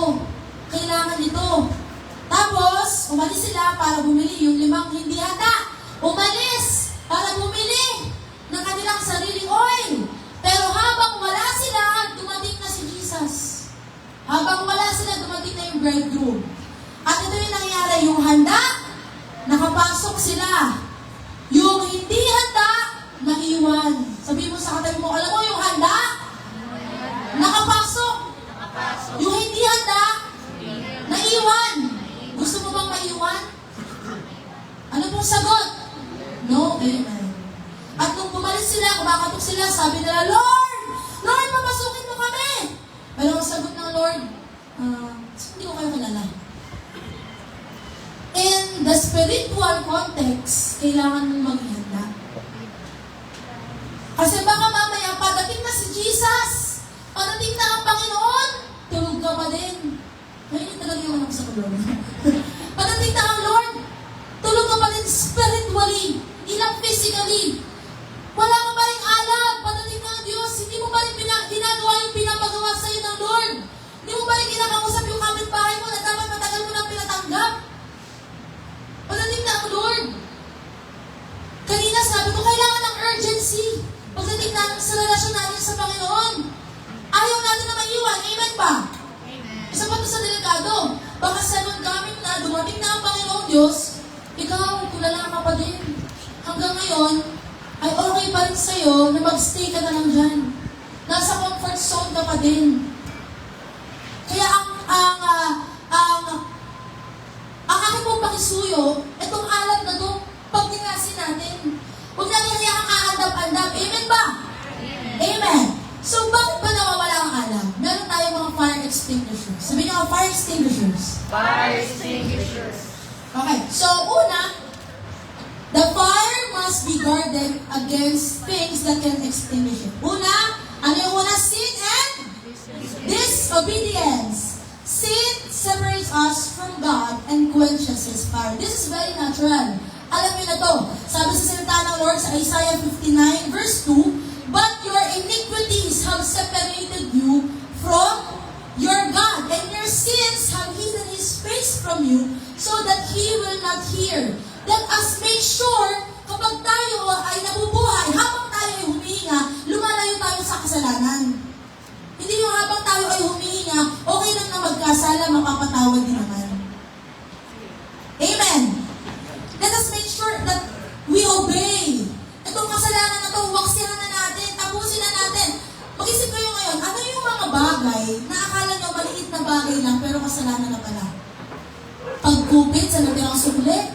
kailangan ito. Tapos, umalis sila para bumili yung 5 hindi handa. Umalis para bumili ng kanilang sariling oil. Pero habang wala sila, dumating na si Jesus. Habang wala sila, dumating na yung bridegroom. At ito yung nangyari, yung handa, nakapasok sila. Yung hindi handa, naiwan. Sabi mo sa katabi mo, alam mo yung handa? Nakapasok. Yung hindi handa, naiwan. Gusto mo bang maiwan? Ano pong sagot? No, amen. At nung pumalis sila, kumakatok sila, sabi nila, Lord! Lord, papasukin mo kami! Pero ang sagot ng Lord, hindi ko kayo kilala. In the spiritual context, kailangan mong maghanda. Kasi baka mamaya, ang Panginoon, tulog ka pa din. Ngayon talaga yung ako sa kulong. Pagdating na ang Lord, tulog ka pa din spiritually, hindi lang physically. Wala ka pa rin alam. Pagdating na ang Diyos, hindi mo pa rin ginagawa yung pinapagawa sa'yo ng Lord. Hindi mo pa rin kinakausap yung kapitbahay mo na dapat matagal mo nang pinatanggap. Pagdating na ang Lord, kanina sabi ko, kailangan ng urgency. Pagdating natin sa relasyon natin sa Panginoon, ayaw natin na maiwan. Amen ba? Isa pa ito sa delikado. Baka second coming na, dumating na ang Panginoon Diyos, ikaw, tulala ka pa din. Hanggang ngayon, ay okay pa rin sa'yo na magstay ka na lang dyan. Nasa comfort zone ka pa din. Kaya ang aking pong pakisuyo, itong alat na to, pag tingasin natin, huwag natin hayaan aandap-andap. Amen ba? Amen. So, bakit ba nawawala ang alam? Meron tayong mga fire extinguishers. Sabihin niyo, fire extinguishers. Fire extinguishers. Okay, so una, the fire must be guarded against things that can extinguish it. Una, ano yung una? Sin and disobedience. Sin separates us from God and quenches His fire. This is very natural. Alam niyo na to. Sabi sa salita ng Lord sa Isaiah 59 verse 2, but your iniquities have separated you from your God, and your sins have hidden His face from you, so that He will not hear. Let us make sure, kapag tayo ay nabubuhay, habang tayo ay humihinga, lumalayo tayo sa kasalanan. Hindi yung habang tayo ay humihinga, okay lang na magkasala, mapapatawad din naman. Amen. Let us make sure that we obey. Itong kasalanan na ito, waksihan na natin, tapusin na natin. Mag-isip kayo ngayon, ano yung mga bagay na akala nyo maliit na bagay lang, pero kasalanan na pala? Pagkupit sa natirang sukli,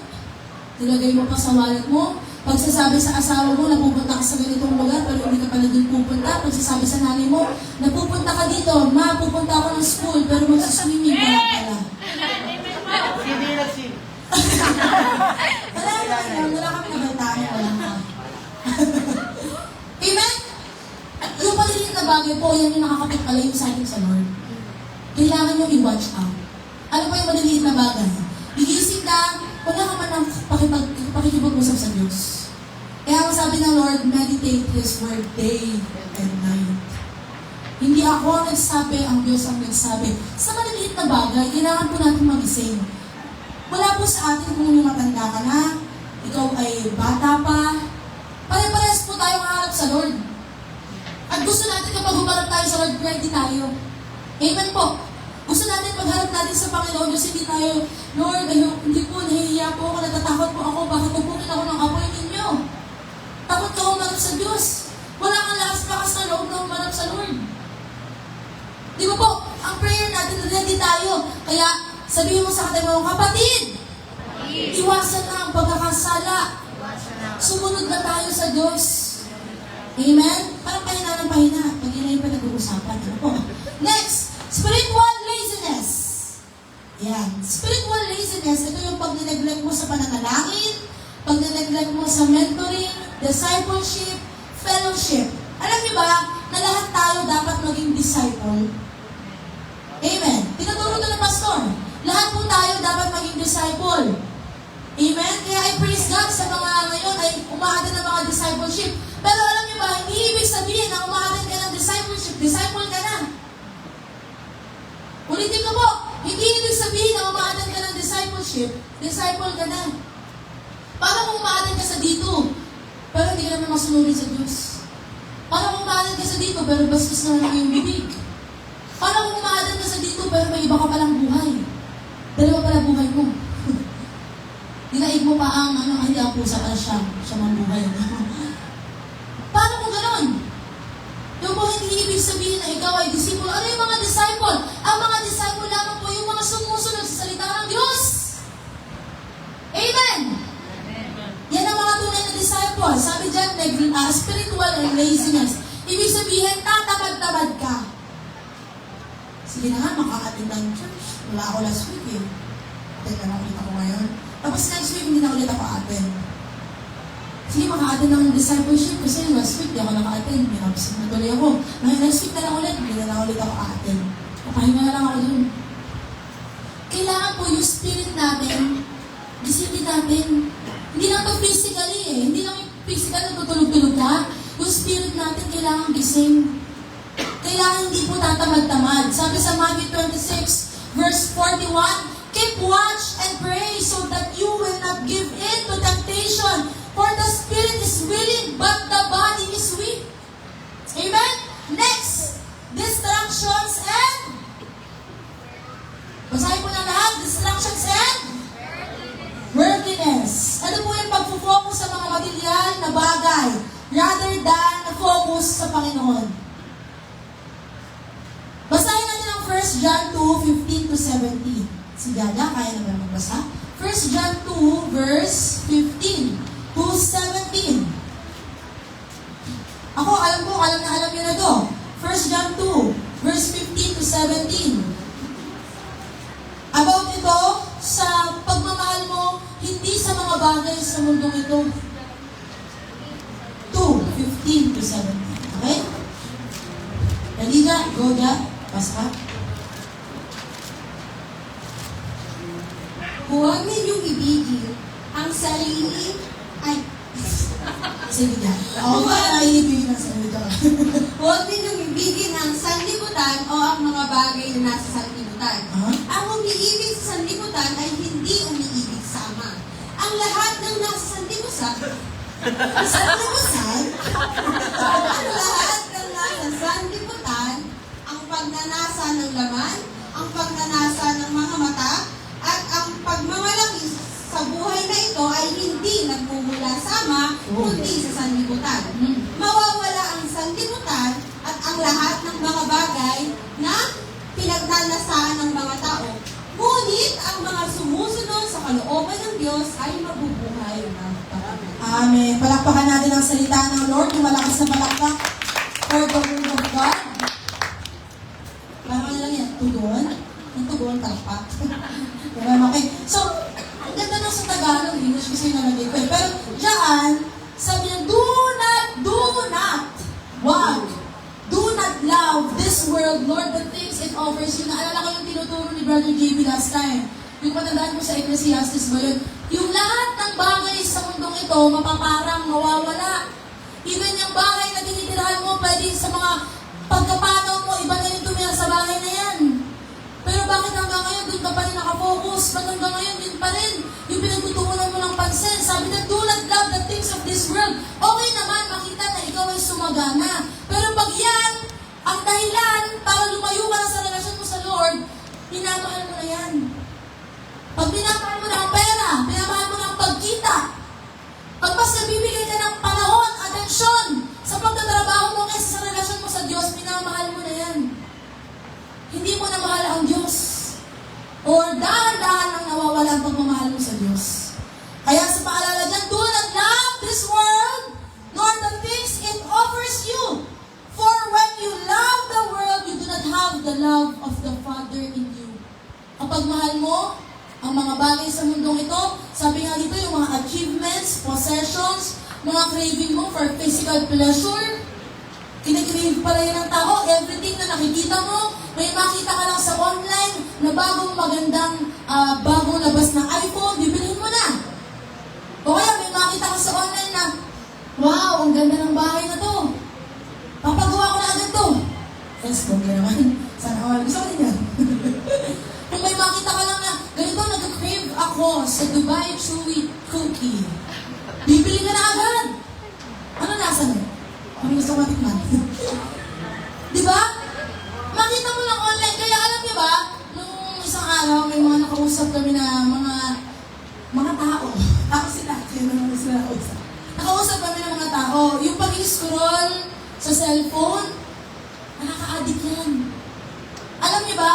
nilagay mo pa sa wallet mo. Pagsasabi sa asawa mo, napupunta ka sa ganitong lugar, pero hindi ka pala doon pupunta. Pagsasabi sa nanay mo, napupunta ka dito, ma, pupunta ako ng school, pero magsiswimming ka lang pala. Hindi na si. Wala kami nabantaan, wala ka. Amen? Yung paliliit na bagay po, yan yung nakakapit pala yung sa atin sa Lord. Kailangan nyo i-watch out. Ano pa yung maliliit na bagay? Gigising ka, wala ka man ang pakikipag-usap sa Diyos. Kaya ang sabi ng Lord, meditate His word day and night. Hindi ako ang nagsabi, ang Diyos ang nagsabi. Sa maliliit na bagay, kailangan po natin magising. Wala po sa atin kung matanda ka na, ikaw ay bata pa, pare-parehas po tayong harap sa Lord. At gusto natin kapag humarap tayo sa Lord, ready tayo. Amen po. Gusto natin pagharap natin sa Panginoon, Diyos, hindi tayo, Lord, hindi po, nahihiya po ako, natatakot po ako, bakit tupukin ako ng apoy ninyo? Takot ka humarap sa Diyos. Wala kang lakas-lakas na loob na humarap sa Lord. Di ba po, ang prayer natin, ready tayo. Kaya, sabihin mo sa katabi mo, kapatid, iwasan na ang pagkakasala. Sumunod na tayo sa Diyos. Amen? Parang pahina ng pahina. Pag yun na yung pinag-uusapan. Ano po? Next, spiritual laziness. Yan. Spiritual laziness, ito yung pag-neglect mo sa pananalangin, pag-neglect mo sa mentoring, discipleship, fellowship. Alam niyo ba, na lahat tayo dapat maging disciple? Amen. Tinuturo ito ng pastor. Lahat po tayo dapat maging disciple. Amen? Kaya I praise God sa mga ngayon ay umaatin ng mga discipleship. Pero alam niyo ba, hindi ibig sabihin na umaatin ka ng discipleship, disciple ka na. Ulitin ko po, hindi ibig sabihin na umaatin ka ng discipleship, disciple ka na. Paano kung umaatin ka sa dito, pero hindi ka naman masunurin sa Diyos? Paano kung umaatin ka sa dito, pero bastos naman yung bibig? Paano kung umaatin ka sa dito, pero may iba ka palang buhay? Dalawa pala buhay mo. Dinaig mo pa ang, hindi ang pusa pala siya mang buhay. Paano kung ganon? Yung po hindi ibig sabihin na ikaw ay disciple. Ano yung mga disciple? Ang mga disciple lamang po yung mga sumusunod sa salita ng Diyos. Amen! Yan ang mga tunay na disciple. Sabi dyan, spiritual and laziness. Ibig sabihin, tatamad-tamad ka. Sige na nga, makakating ng church. Wala ako last week eh. Teka na ulit ako ngayon. Tapos next week, hindi na ulit ako atin. sige, maka-attend ng discipleship kasi last week di ako naka-attend. May absent na tuloy ako. Ngayon, next week na lang ulit, hindi na lang ulit ako a-attend. Papahinga na lang ako dun. Kailangan po yung spirit natin, gisingin natin. Hindi lang ito physically eh. Hindi lang yung physical na tutulog-tulog ka. Yung spirit natin kailangan gising. Kailangan hindi po tatamad-tamad. Sabi sa Matthew 26, verse 41, keep watch and pray so that you will not give in to temptation. For the spirit is willing, but the body is weak. Amen? Next, distractions and basahin po ng lahat, distractions and worldliness. Ano po yung pag-focus sa mga material na bagay rather than na-focus sa Panginoon? Basahin natin ang 1 John 2, 15 to 17. Si Dada, kaya na ba magbasa? 1 John 2, verse 15 to 17. Ako, alam niyo na to. 1 John 2, verse 15 to 17. About ito, sa pagmamahal mo, hindi sa mga bagay sa mundong ito. 2, 15 to 17. Okay? Ready ka? Go ka? Basta. Huwag ninyong ibigin ang sarili, ay, Sige ka. Ako ba naiibig ng sarili ka? huwag ninyong ibigin ang sanlibutan o ang mga bagay na nasa sanlibutan. Ha? Ang umiibig sa sanlibutan ay hindi umiibig sa Ama. Ang lahat ng nasa sanlibutan, Sanlibutan? ang lahat ng nasa sanlibutan, ang pagnanasa ng laman, ang pagnanasa ng mga mata, at ang pagmamalaki sa buhay na ito ay hindi nagmumula sa Ama, kundi sa sanlibutan. Mawawala ang sanlibutan at ang lahat ng mga bagay na pinagnanasaan ng mga tao. Ngunit ang mga sumusunod sa kalooban ng Diyos ay mabubuhay ng pag-ibig. Amen. Palakpakan natin ang salita ng Lord. Yung malakas na palakpak for the word of God. Parang lang yan. Tugon. Yung tugon, palakpak. Okay. So, ang ganda na sa Tagalog. English kasi yung nalagay ko eh. Pero diyan, sabi niya, do not love this world, Lord, the things it offers you. Naalala ko yung tinuturo ni Brother JB last time. Yung matandaan ko sa Ecclesiastes ba yun? Yung lahat ng bagay sa mundong ito, mapaparang, mawawala. Even yung bahay na tinitirahan mo, pwede sa mga pagkapanaw mo, iba na yung tumira sa bahay na yan. Pero bakit hanggang ngayon, doon ka pa rin nakafocus? Ba't hanggang ngayon, yun pa rin? Yung pinagtutuunan mo ng pansin, sabi na, do not love the things of this world. Okay naman, makita na ikaw ay sumagana. Pero pag yan, ang dahilan para lumayo ka na sa relasyon mo sa Lord, pinamahal mo na yan. Pag pinamahal mo na ang pera, pinamahal mo na ang pagkita, pag mas nabibigay ka ng panahon, atensyon, sa pagtatrabaho mo kaysa sa relasyon mo sa Diyos, pinamahal mo na yan. Hindi mo na mahal ang Diyos. Or dahan-dahan ang nawawala ang pagmamahal mo sa Diyos. Kaya sa paalala dyan, do not love this world, nor the things it offers you. For when you love the world, you do not have the love of the Father in you. Kapag mahal mo ang mga bagay sa mundong ito, sabi nga dito, yung mga achievements, possessions, mga craving mo for physical pleasure, kinikrave pala yun ng tao, everything na nakikita mo, may makita ka lang sa online na bagong labas ng iPhone, bibilhin mo na. O kaya may makita ka sa online na, wow, ang ganda ng bahay na to. Papagawa ko na agad to. Facebook na naman. Sana all. Gusto ko din yan. Kung may makita ka lang na, ganito, nag-crave ako sa Dubai Chewy Cookie. Bibili ka na agad. Ano nasa mo? Ano gusto ko matikman? Diba? Makita mo lang online. Kaya alam niyo ba, nung isang araw, may mga nakausap kami na mga tao. Ako sila. Sino naman sila nakausap? Nakausap kami ng mga tao. Yung pag-scroll sa cellphone, nakaka-addict yan. Alam niyo ba,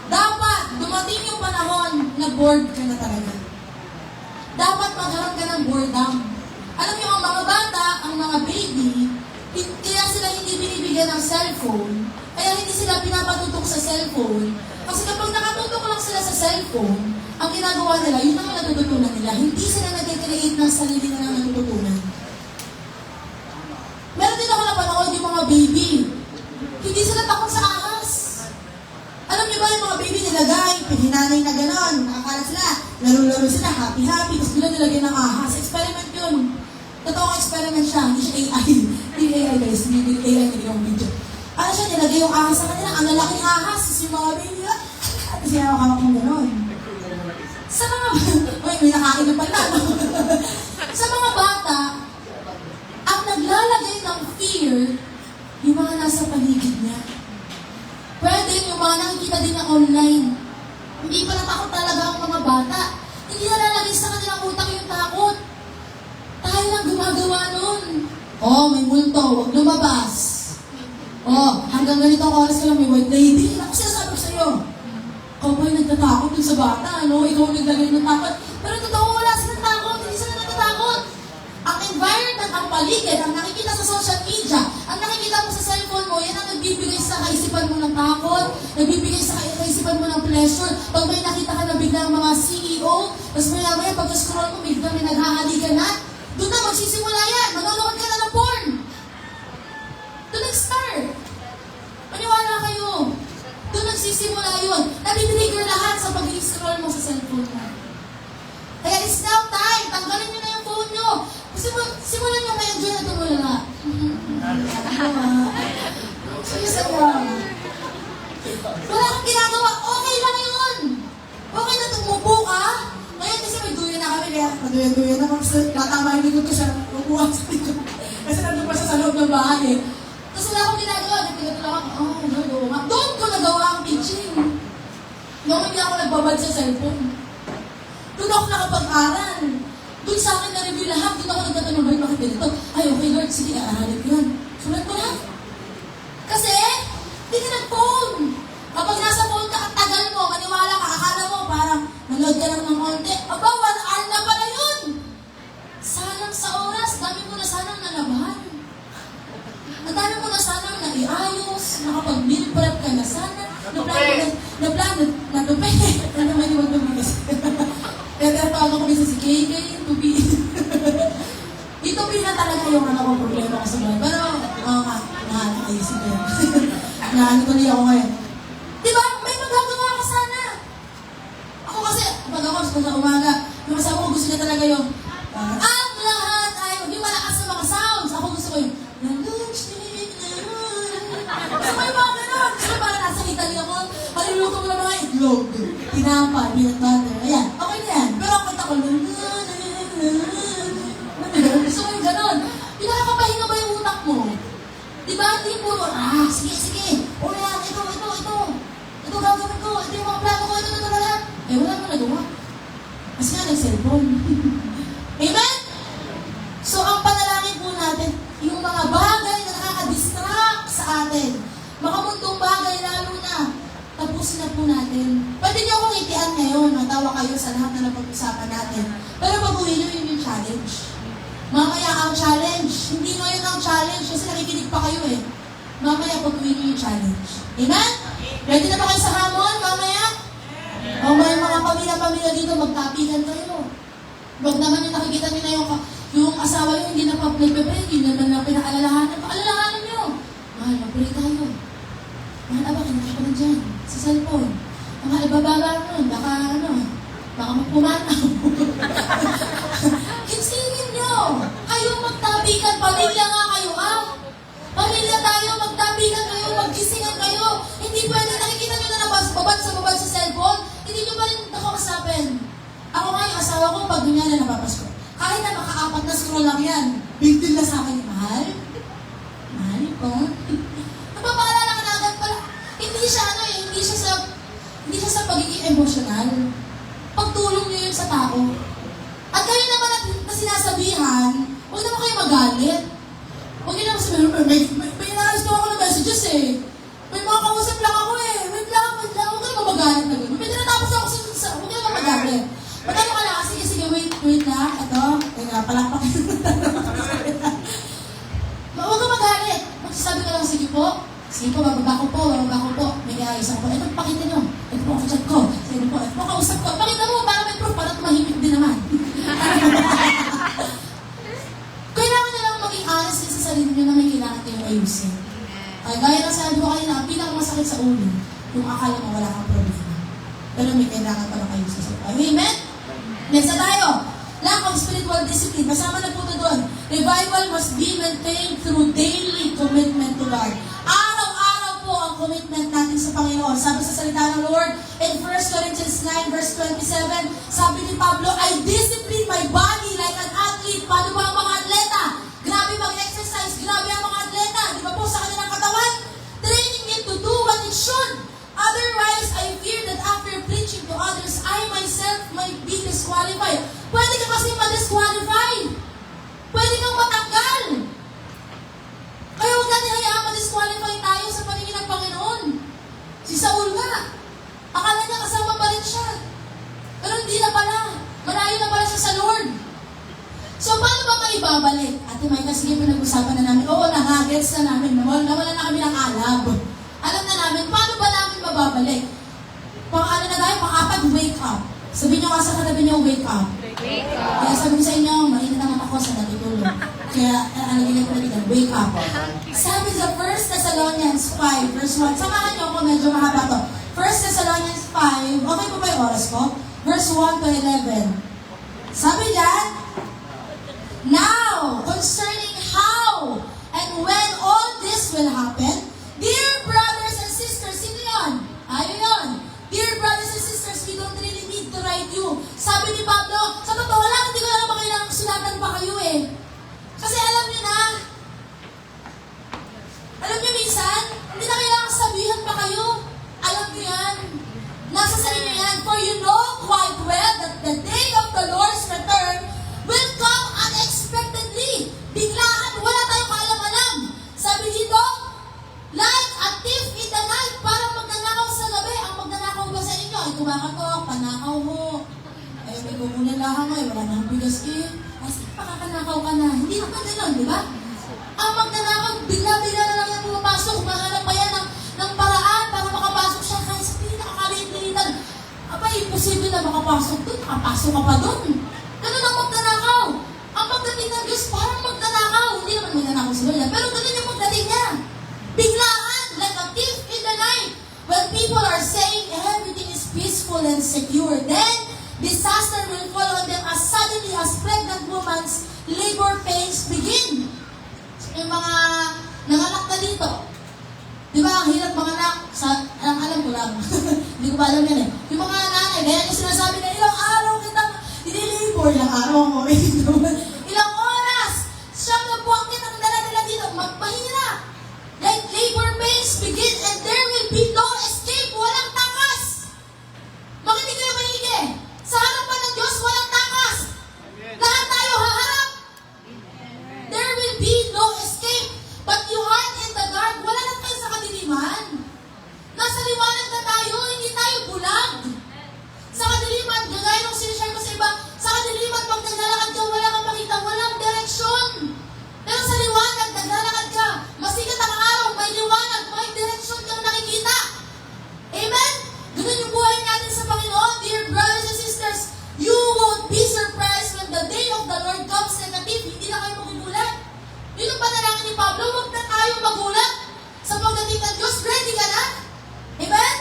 dapat dumating yung panahon na bored ka na talaga. Dapat magharap ka ng boredom. Alam niyo, ang mga bata, ang mga baby, kaya sila hindi binibigyan ng cellphone, kaya hindi sila pinapatutok sa cellphone. Kasi kapag nakatutok lang sila sa cellphone, ang ginagawa nila, yun ang natututunan nila. Hindi sila nag-create ng sarili nilang natututunan. nilagay, hinanay na gano'n, nakakalat sila, laro-laro sila, happy-happy, tapos bigla nilagay ng ahas. Experiment yun. Totoong experiment siya, hindi siya AI. Hindi AI guys, hindi AI na ginawang video. Ano siya, nilagay yung ahas sa kanila, ang lalaking ahas, tapos yung mga baby, at sinawak kong gano'n. Sa mga, uy, may nakain na pala, no? Sa mga bata, ang naglalagay ng fear, yung mga nasa paligid niya. Pwede yung mga nakikita din niya online. Hindi pa natakot talaga ang mga bata. Hindi nalalagay sa kanilang utak yung takot. Tayo lang gumagawa nun. Oh, may multo, huwag lumabas. Oh, hanggang ganitong oras ka lang may white lady. Ako sinasabi ko sa'yo. Ikaw ba'y nagtatakot dun sa bata, ano? Ikaw ang naglagay ng takot. Pero totoo, wala silang takot. Hindi sila natatakot. Ang environment, ang paligid, ang nakikita sa social media, ang nakikita mo sa cellphone mo, yan ang nagbibigay sa kaisipan mo ng takot, nagbibigay sa kaisipan mo ng pleasure. Pag may nakita ka na biglang mga CEO, tapos maya-maya pag-scroll mo, biglang may naghahalikan na, doon na magsisimula yan. Manonood ka na ng porn. Doon nag-start. Maniwala kayo. Doon nagsisimula yun. Nabibigay lahat sa pag-scroll mo sa cellphone mo. Kaya it's now time. Tanggalin nyo na yung phone nyo. Simulan nyo kayo dyan na tumulala. Wala kang ginagawa. Okay lang yun. Okay na tumupo ka. Ngayon kasi may duyan na kami. Kaya maduyan-duyan na kami. Tatama yung likod ko siya. Kukuha sa likod. Kasi nandun pa siya sa loob ng bahay eh. Tapos wala akong ginagawa. Nagpinatulak ako. Oh, nagawa nga. Doon ko nagawa ang teaching. Noong hindi ako nagbabad sa cellphone. Doon ako nakapag-aral. Doon sa akin na-review lahat. Doon ako nagtatanong, Lord, bakit ganito? Ay, okay Lord, sige, aaralin ko yan. Sulat ko na. Kasi, hindi ka nag-phone. Kapag nasa phone ka, ang tagal mo, maniwala ka, akala mo, parang nanood ka lang ng konti. Aba, 1 hour na pala yun. Salang sa oras, dami mo na sanang nalabahan. Ang dami mo na sanang naiayos, nakapag-meal prep ka na sana, na-plan, ano naman yung magbibigas. Kaya tawag ko bisa si KK, tubi. Itubi na talaga yung problema ko sa buhay. Pero, nakakayusip ko yan. Nakakituloy ako ngayon. Diba? May magagawa ka sana. Ako kasi, pag ako sa umaga, yung asawa ko gusto niya talaga yung, ang lahat ay, yung malakas na mga sounds. Ako gusto ko yung, gusto ko yung mga ganon. Gusto ko parang nasa Italy ako, maluluto ko ng mga itlog. Tinapay, peanut butter. Ayan, okay na yan. Pero ako ako, gusto ko yung ganon. Pinakakapahinga ba yung utak mo? Diba? Hindi puro, sige. O yan, ito. Ito gagawin ko. Ito yung mga plano ko. Ito lahat. Eh, wala mo nagawa. Kasi nga, nag-cellphone. Amen? So, ang panalangin po natin, yung mga bagay na nakaka-distract sa atin, makamundong bagay lalo na, tapusin na po natin. Pwede niyo akong itian ngayon, matawa kayo sa lahat na napag-usapan natin. Pero baguhin niyo yun yung challenge. Mamaya ang challenge. Hindi ngayon ang challenge kasi nakikinig pa kayo eh. Mamaya baguhin niyo yung challenge. Amen? Ready na ba kayo sa hamon mamaya? O may mga pamilya-pamilya dito, magtapigan kayo. Huwag naman yung nakikita niyo na yung asawa niyo hindi na nagpe-pray, hindi naman na pinaalalahanan. Paalalahanan niyo. Mahal, mag-pray tayo. Mahal, bakit ka na dyan? Sa cellphone. Mahal, ibababa nun. Baka magpumanaw. Kinsingin niyo. Kayo magtabigan. Pamilya nga kayo, Pamilya tayo, magtabigan kayo, magkisingan kayo. Hindi pwede, nakikita niyo na babad sa cellphone. Hindi niyo pa rin nakakasapin. Ako nga yung asawa ko, pag ganyan na napapasko. Kahit na maka-4 na scroll lang yan, big deal na sa akin, mahal po. Napapaalala ka na agad pala. Hindi siya sa pagiging emosyonal. Pagtulong niyo yun sa tao. At kayo naman na sinasabihan, huwag naman kayo magalit. Huwag niyo naman sabihin, may naalis ko ako ng messages eh. May mga kausap lang ako eh. Wait lang, huwag kayo mamagalit na gano'n. May tinatapos ako huwag kayo mamagalit. Magkano ka lang, sige, wait lang. Ito, palakpak. Huwag ka magalit. Magsasabi ka lang, sige po, bababa ko po. May ayos ako. Ito, pakita nyo. Ito po, chat ko. Sige po, ito po, kausap ko. Pakita mo, para may proof, para tumahimik din naman. Kailangan nyo lang maging honest din sa sarili nyo na may kailangan kayong ayusin. Gaya ng sabi ko kanina, ang pinakamasakit sa ulo, yung akala mo wala kang problema. Pero may kailangan pa lang kayo sa sabaw. Amen? Next na tayo. Lack of spiritual discipline. Kasama na po ito doon. Revival must be maintained through daily commitment to God. Araw-araw po ang commitment natin sa Panginoon. Sabi sa salita ng Lord in 1 Corinthians 9 verse 27, sabi ni Pablo, I discipline my body like an athlete. Paano ba ang mga atleta? Grabe mag-exercise. Grabe ang mga atleta. Di ba po sa kanilang katawan? Training it to do what it should. Otherwise, I fear that after preaching to others, I myself might be disqualified. Pwede ka kasi ma-disqualify. Pwede kang matanggal. Kaya huwag natin hayaan ma-disqualify tayo sa paningin ng Panginoon. Si Saul nga, akala niya kasama pa rin siya. Pero hindi na pala. Malayo na pala siya sa Lord. So, paano ba maibabalik? Ate Micah, sige, pinag-usapan na namin. Oo, nahagets na namin. Nawala na kami ng alab. Alam na namin, paano ba namin mababalik? Pang-ano na tayo, pang-apat, wake up. Sabihin niyo nga sa katabi niyo, wake up. Wake up. Kaya sabi ko sa inyo, mainit naman ako sa natutulog. Kaya, alagin ko na wake up. Sabi sa 1 Thessalonians 5, verse 1. Samahan niyo ako, medyo mahaba to. 1 Thessalonians 5, okay po ba yung oras ko? Verse 1 to 11. Sabi diyan, now, concerning how and when all this will happen, dear brothers and sisters, sino yun? Ayun yun. Dear brothers and sisters, we don't really need to write you. Sabi ni Pablo, sa totoo lang, hindi ko na naman kailangang sulatan pa kayo eh. Kasi alam niyo na, alam niyo minsan, hindi na kailangang sabihan pa kayo. Alam niyo yan. Nasa sa inyo yan. For you know quite well that the day of the Lord's return will come unexpectedly. Biglaan, wala tayong kaalam-alam. Sabi dito, like a thief in the night, parang magnanakaw sa gabi. Ang magnanakaw ba sa inyo? Ay, kumakatok, panakaw mo. Ay, may kumunan lahang ay, wala nang bigas eh. Ay, sige, pakakanakaw ka na. Hindi naman ganun, di ba? Ang magnanakaw, bigla-bigla na lang yan pumapasok. Mahanap pa yan ng paraan para makapasok siya. Kaya sa pinakakaliit-liitan, aba, imposible na makapasok doon. Makapasok ka pa doon. Ganun ang magnanakaw. Ang pagdating ng Diyos, parang magnanakaw. Hindi naman magnanakaw si Lord, pero ganun yung pagdating niya. Biglaan, like a thief in the night. When people are saying everything is peaceful and secure, then disaster will fall on them as suddenly as pregnant woman's labor pains begin. Yung mga nanganak na dito, di ba, ang hirap mga anak, alam ko lang, hindi ko ba alam yan eh. Yung mga nanay, ganyan yung sinasabi na ilang araw kitang nililibor, ilang araw mo, ilang oras, siyang na buwang kitang dala-dala dito, magpahirap. Like labor pains begin and there will be no escape, walang takas. Makinig kayo maigi. Sa harapan ng Diyos, walang takas. Lahat tayo haharap. There will be no escape. But you are in the dark. Wala lang tayo sa kadiliman. Nasa liwanag na tayo, hindi tayo bulag. Sa kadiliman, gagaya nung sinishare ko sa iba, sa kadiliman, pag naglalakad ka, wala kang makita, walang direksyon. Pero sa liwanag, naglalakad ka. Masikat ang araw, may liwanag, may direksyon kang nakikita. Amen? Ganun yung buhay natin sa Panginoon, dear brothers and sisters. You won't be surprised when the day of the Lord comes negative. Hindi na kayo magugulat. Yun ang panalangin ni Pablo, huwag na tayo magulat. Sa pagdating ng Diyos, ready ka na? Amen?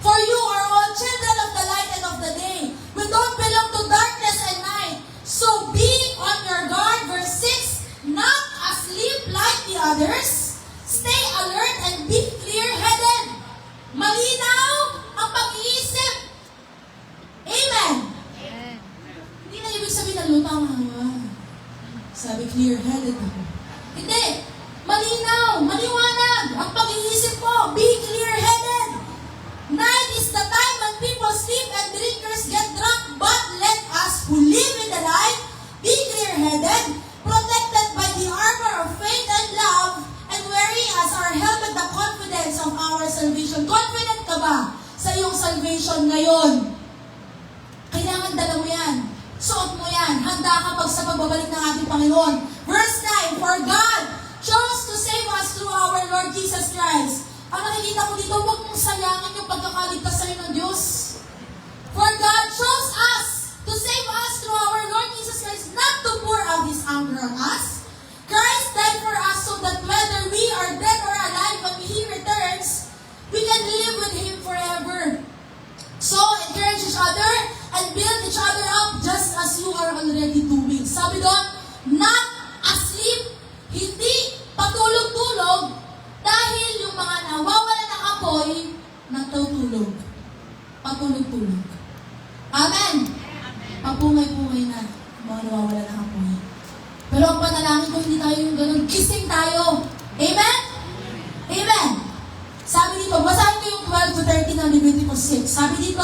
For you are all children of the light and of the day. We don't belong to darkness and night. So be on your guard, verse 6, not asleep like the others. Stay alert and be clear-headed. Malinaw ang pag-iisip. Amen. Hindi na ibig sabihin na lutang hanga. Sabi clear-headed ako. Hindi. Malinaw, maliwanag ang pag-iisip mo. Be clear-headed. Night is the time when people sleep and drinkers get drunk, but let us who live in the light be clear-headed, protected by the armor of faith and love, and wearing as our helmet the confidence of our salvation. Confident ka ba sa iyong salvation ngayon? Kailangan dala mo yan. Suot mo yan. Handa ka pag sa pagbabalik ng ating Panginoon. Verse 9, for God chose to save us through our Lord Jesus Christ. Ang nakikita ko dito, huwag mong sayangin yung pagkakaligtas sa'yo ng Diyos. For God chose us to save us through our Lord Jesus Christ, not to pour out His anger on us. Christ died for us so that whether we are dead or alive when He returns, we can live with Him forever. sabi doon, not asleep, hindi patulog-tulog, dahil yung mga nawawala ng apoy, natutulog. Patulog-tulog. Amen! Papungay-pungay na, mga nawawala ng apoy. Pero ang panalangin ko, hindi tayo yung ganun, gising tayo. Amen? Amen! Sabi dito, basahin ko yung 12 to 13 ng Leviticus 6. Sabi dito,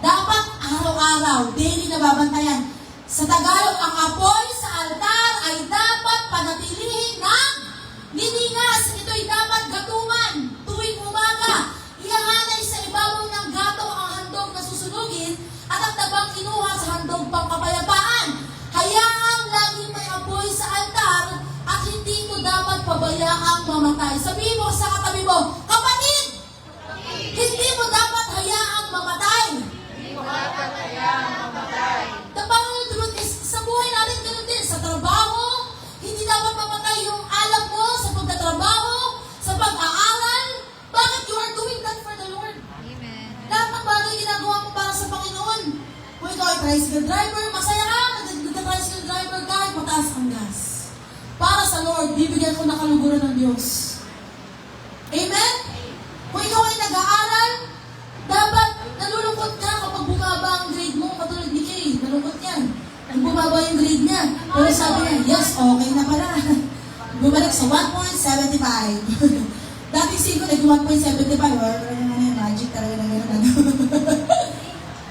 dapat araw-araw, daily na babantayan. Sa Tagalog, ang apoy sa altar ay dapat panatilihin ng liningas. Ito'y dapat gatuman tuwing umaga. Ihahanay sa ibabaw ng gato ang handog na susunugin at ang tabang kinuha sa handog pangkapayapaan. Hayaang laging may apoy sa altar at hindi ito dapat pabayaang mamatay. Sabihin mo sa katabi mo, kapatid! Hindi mo dapat hayaang mamatay. The power truth is, sa buhay natin ganun din, sa trabaho, hindi dapat mamatay yung alam mo sa pagtatrabaho, sa pag-aaral. Bakit you are doing that for the Lord? Lahat ng bagay ginagawa mo para sa Panginoon. Kung ikaw ay tricycle driver, masaya ka, nagka-tricycle driver kahit mataas ang gas. Para sa Lord, bibigyan ko na kaluguran ng Diyos. Amen? Kung ikaw ay nag-aaral, dapat nalulungkot ka kapag bumaba ang grade mo, katulad ni Kay, nalungkot yan. Ang bumaba yung grade niya. Pero sabi niya, yes, okay na pala. Bumalik sa 1.75. Dating singko, nag-1.75 or magic talaga na gano'n.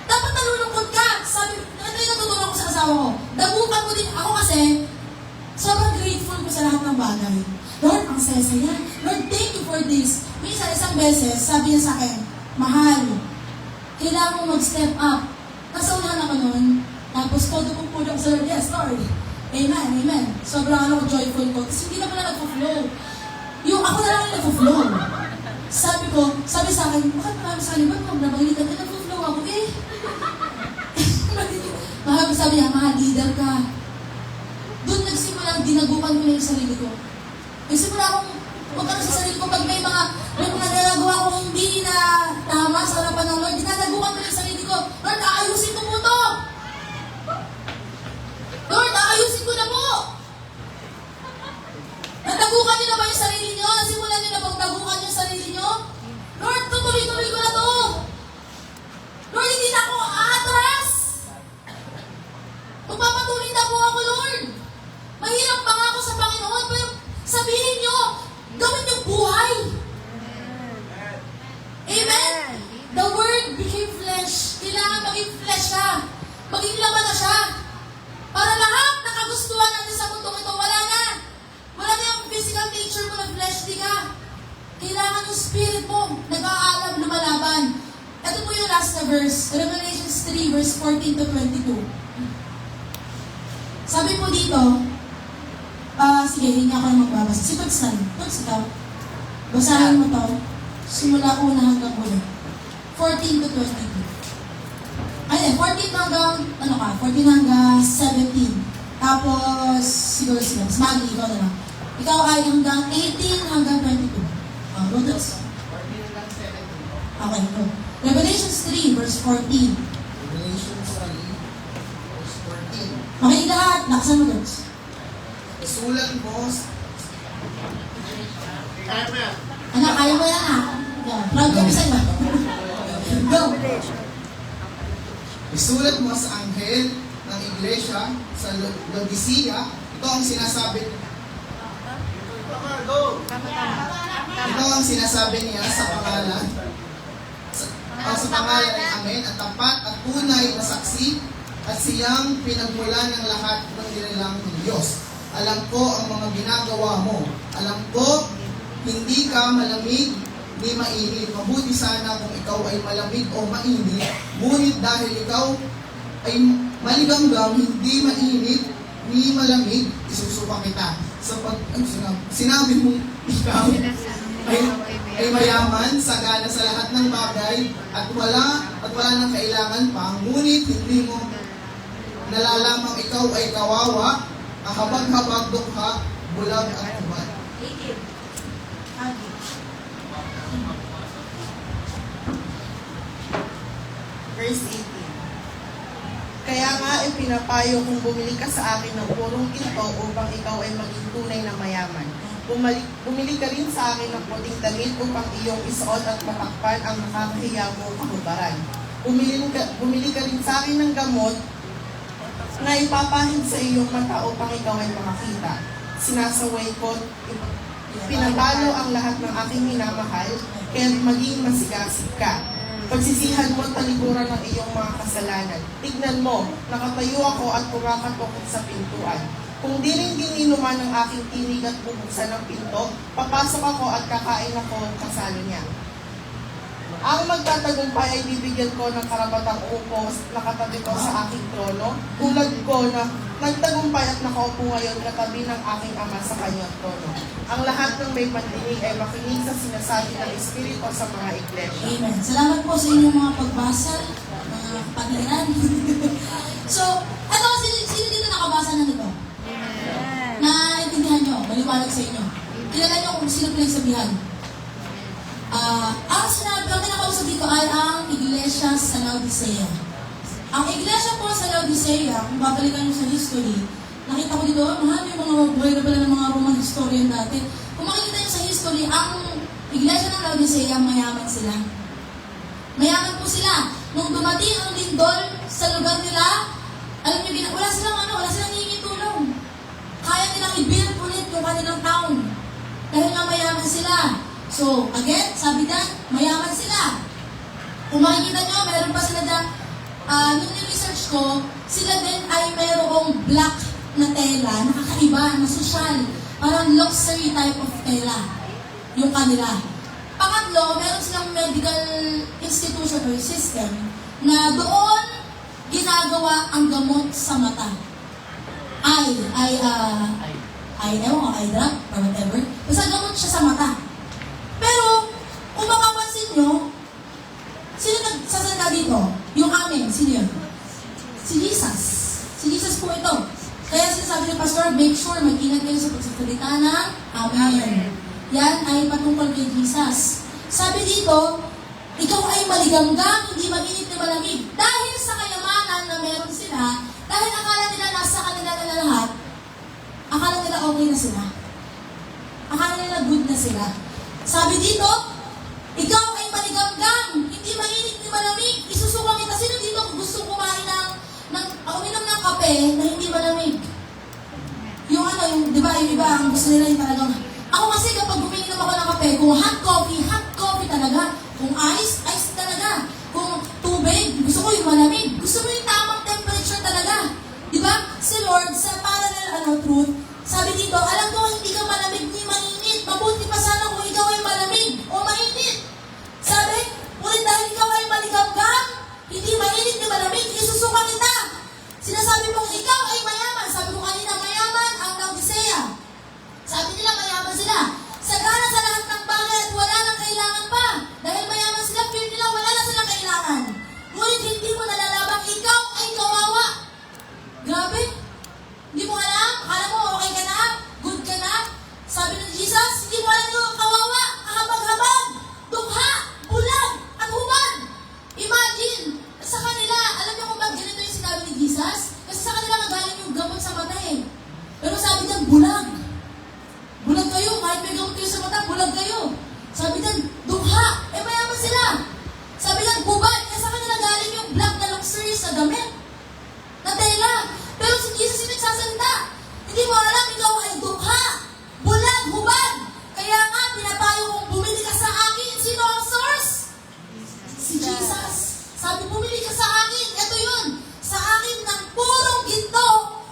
Dapat nalulungkot ka. Sabi, ito yung natutulong ko sa asawa ko. Dagupan mo din ako kasi, sobrang grateful ko sa lahat ng bagay. Lord, ang saya-saya. Lord, thank you for this. Minsan, isang beses, sabi niya sa akin, mahal, kailangan mo mag-step up. Nasa unahan ako noon, tapos todo kong puno sa Lord, yes, Lord. Amen, amen. Sobrang joyful ko. Kasi hindi na pala nag-flow. Yung ako na lang yung nag-flow. Sabi sa akin, bakit marami sa akin, ba't huwag nabalitan? Nag-flow ako, eh. Mahal ko sabi niya, mahal, leader ka. Doon nagsimula, dinagukan ko na yung sarili ko. Nagsimula akong magkano sa sarili ko pag may mga nagagawa ko hindi na tama sa harapan ng Lord, dinadagukan ko na yung sarili ko. Lord, aayusin ko po ito. Lord, aayusin ko na po. Natagukan niyo na ba yung sarili niyo? Nasimulan niyo na bang tagukan yung sarili niyo? Lord, tutuloy-tuloy ko na to. Lord, hindi na ako aatras. Magpapatuloy na po ako, Lord. Mahirap pa nga ako sa Panginoon, pero sabihin niyo, gawin niyong buhay. Amen? The Word became flesh. Kailangan maging flesh siya. Maging laman na siya. Para lahat na kagustuhan natin sa mundong ito, wala na. Wala na yung physical nature mo na fleshly ka. Kailangan yung spirit mo, nag-aalab, lumalaban. Ito po yung last na verse, Revelation 3, verse 14 to 22. Sabi po dito, sige, hindi ako na magbabasa. Si Pagsan, ikaw. Basahin mo to. Simula una hanggang huli. 14 to 22. Ay, 14 hanggang, 14 hanggang 17. Tapos, siguro. Mas magi, ikaw na lang. Ikaw ay hanggang 18 hanggang 22. Rodos. 14 hanggang 17. Okay, go. Revelation 3, verse 14. Revelation 3, verse 14. Makinig lahat, lakasan mo, Rodos. Isulat mo Anak, kaya mo yan, ah. Yeah, proud kami sa'yo. Go. Isulat mo sa anghel ng iglesia sa Laodicea. Ito ang sinasabi niya sa pangalan sa pangalan ng Amen at tapat at tunay na saksi at siyang pinagmula ng lahat ng nilalang ng Diyos. Alam ko ang mga ginagawa mo. Alam ko hindi ka malamig ni mainit. Mabuti sana kung ikaw ay malamig o mainit. Ngunit dahil ikaw ay maligamgam, hindi mainit ni malamig, isusuka kita. Sinabi mo ikaw ay mayaman, sagana sa lahat ng bagay, at wala nang kailangan pa. Ngunit hindi mo nalalamang ikaw ay kawawa, kahabag-habag, dukha, bulag at kubad. Verse 18. Kaya nga ipinapayo kung bumili ka sa akin ng purong ginto upang ikaw ay maging tunay na mayaman. Bumili ka rin sa akin ng puting damit upang iyong isuot at matakpan ang nakakahiya mong kahubaran. Bumili ka rin sa akin ng gamot na ipapahid sa iyong mata upang ikaw ay makakita. Sinasaway ko, pinabalo ang lahat ng aking minamahal, kaya maging masigasig ka. Pagsisihan mo at talikuran ng iyong mga kasalanan. Tignan mo, nakatayo ako at kumakatok sa pintuan. Kung di rin gininuman ng aking tinig at bubuksan ng pinto, papasok ako at kakain ako kasalo niya. Ang magtatagumpay ay bibigyan ko ng karapatang upo nakatabi ko sa aking trono, tulad ko na nagtagumpay at nakaupo ngayon katabi ng aking ama sa kanyang trono. Ang lahat ng may pandinig ay makinig sa sinasabi ng Espiritu sa mga iglesia. Amen. Salamat po sa inyong mga pagbasa, mga kapatiran. So, eto, sino dito nakabasa na nito? Naintindihan nyo, maliwanag sa inyo. Kilala nyo kung sino pinagsabihan. Ang sinabi, ang kinakausap dito ay ang iglesia sa Laodicea. Ang iglesia po sa Laodicea, kung babalikan nyo sa history, nakita ko dito, mahal yung mga buhay na pala ng mga Roman historian dati. Kung makikita nyo sa history, ang iglesia ng Laodicea, mayaman sila. Mayaman po sila. Nung dumating ang lindol sa lugar nila, alam nyo, wala silang hinging tulong. Kaya nilang i-build ulit yung kanilang town. Dahil nga mayaman sila. So, again, sabi na, mayaman sila. Kung makikita nyo, meron pa sila dyan, nung ni-research ko, sila din ay merong black na tela, nakakaiba, na social, parang luxury type of tela, yung kanila. Pangatlo, meron silang medical institution or system na doon ginagawa ang gamot sa mata. Eye drop, or whatever. Basta gamot siya sa mata. Pero, kung makapansin nyo, sino nagsasalita dito? Yung amin, sino yun? Si Jesus. Si Jesus po ito. Kaya sinasabi ni Pastor, make sure mag-ingat kayo sa pagsasalita ng amen. Yan ay patungkol kay Jesus. Sabi dito, ikaw ay maliganggang, hindi mainit na malamig. Dahil sa kayamanan na meron sila, dahil akala nila nasa kanila na lahat, akala nila okay na sila. Akala nila good na sila. Sabi dito, ikaw ay maliganggang, hindi mainit ni malamig. Isusukang kita. Sino dito gusto kumain uminom ng kape na hindi malamig? Yung, di ba, yung iba, ang gusto nila yung talagang, ako kasi kapag uminom ako ng kape, kung hot coffee talaga. Kung ice talaga. Kung tubig, gusto ko yung malamig. Gusto mo yung tamang temperature talaga. Di ba? Si Lord, sa parallel truth, sabi dito, alam ko hindi ka malamig ni mainit. Mabuti pa sana kung ikaw ay malamig o mainit. Sabi, ngunit dahil ikaw ay maliganggang, hindi mainit ni malamig, isusuka kita. Sinasabi mong ikaw ay mayaman. Sabi ko kanina, mayaman ang Laodicea. Sabi nila, mayaman sila. Sagana sa lahat ng bagay at wala nang kailangan pa. Dahil mayaman sila, feel nila wala na silang kailangan. Ngunit hindi mo nalalabang ikaw ay kawawa. Grabe. Hindi mo alam? Akala mo okay ka na? Good ka na? Sabi ng Jesus, hindi mo alam yung kawawa, kahabag-habag, dukha, bulag, at hubad. Imagine, sa kanila, alam niyo kung bakit ganito yung sinabi ni Jesus? Kasi sa kanila magaling yung gamot sa mata eh. Pero sabi niyan, bulag. Bulag kayo, kahit may gamot kayo sa mata, bulag kayo. Sabi niyan, dukha, mayaman sila. Sabi niyan, bubad, kasi sa kanila galing yung black na luxury sa damit. Na tela. Pero si Jesus yung nagsasalita. Hindi mo alam, ikaw ay dukha, bulag, hubad. Kaya nga, pinapayo kong bumili ka sa akin. Sino ang source? Si Jesus. Sabi, bumili ka sa akin. Ito yun. Sa akin ng purong ginto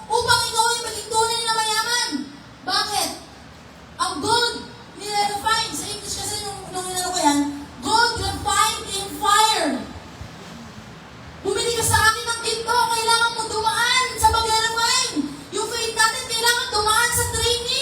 upang ikaw ay maging tunay na mayaman. Bakit? Ang gold, nire-refine. Sa English kasi nung inano ko yan, gold refined in fire. Bumili ka sa akin ng ginto. Kailangan mo dumaan sa paglalamay. Yung faith natin, kailangan dumaan sa training.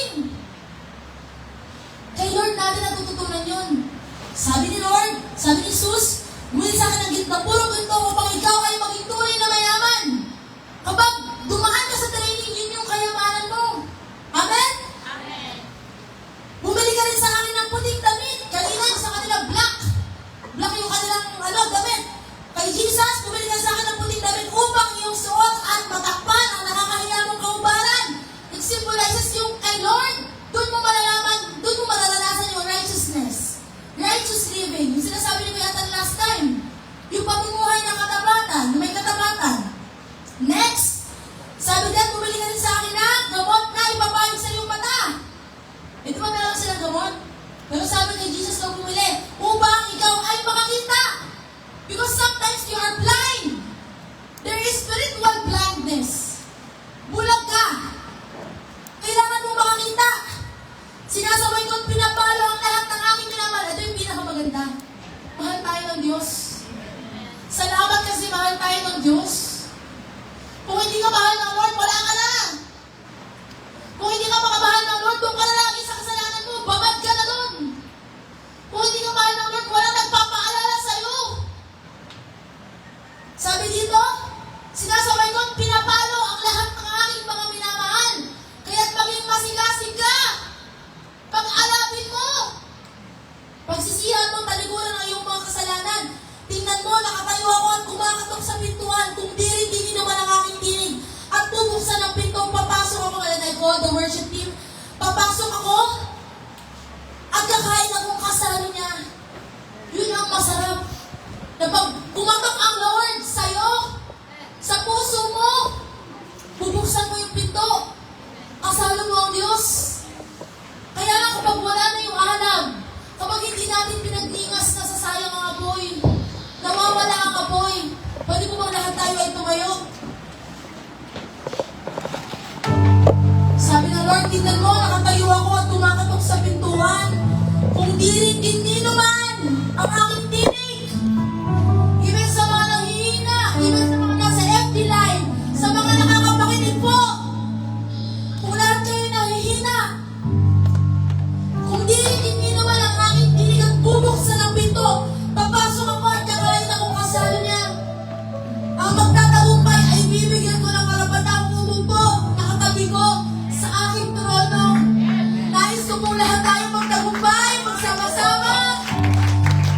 Pero sabi kay Jesus na bumili, upang ikaw ay makakita. Because sometimes you are blind. There is spiritual blindness. Bulag ka. Kailangan mo makakita. Sinasabay ko't pinapalo ang lahat ng aking minamahal. Ito yung pinakamaganda. Mahal tayo ng Diyos. Salamat kasi mahal tayo ng Diyos. Kung hindi ka mahal ng Lord, wala ka na. Kung hindi ka makamahal ng Lord, doon ka na lagi sa kasalanan mo. Babad ka na doon. Kung hindi ka mahal ng Lord, wala nagpapaalala sa'yo. Sabi dito, sinasabay ko, pinapalo ang lahat ng aking mga minamahal. Kaya't maging masigasig ka. Pag-alapin mo. Pagsisihan mo, talikuran ang iyong mga kasalanan. Tingnan mo, nakatayo ako at kumakatok sa pintuan. Kung diri-diri naman ang aking tinig. At bubuksan ang pinto, papasok ako. Alam ko, the worship team. Papasok ako. At kakain akong kasalo niya. Yun ang masarap. Na pag kumatok ang Lord sa'yo, sa puso mo, bubuksan mo yung pinto. Kasalo mo ang Diyos. Kaya nga kapag wala na yung alam, kapag hindi natin pinagningas na sa sayang ang apoy, nawawala ang apoy, pwede ko bang lahat tayo ay tumayo? Sabi ng Lord, tingnan mo, nakatayo ako at kumakatok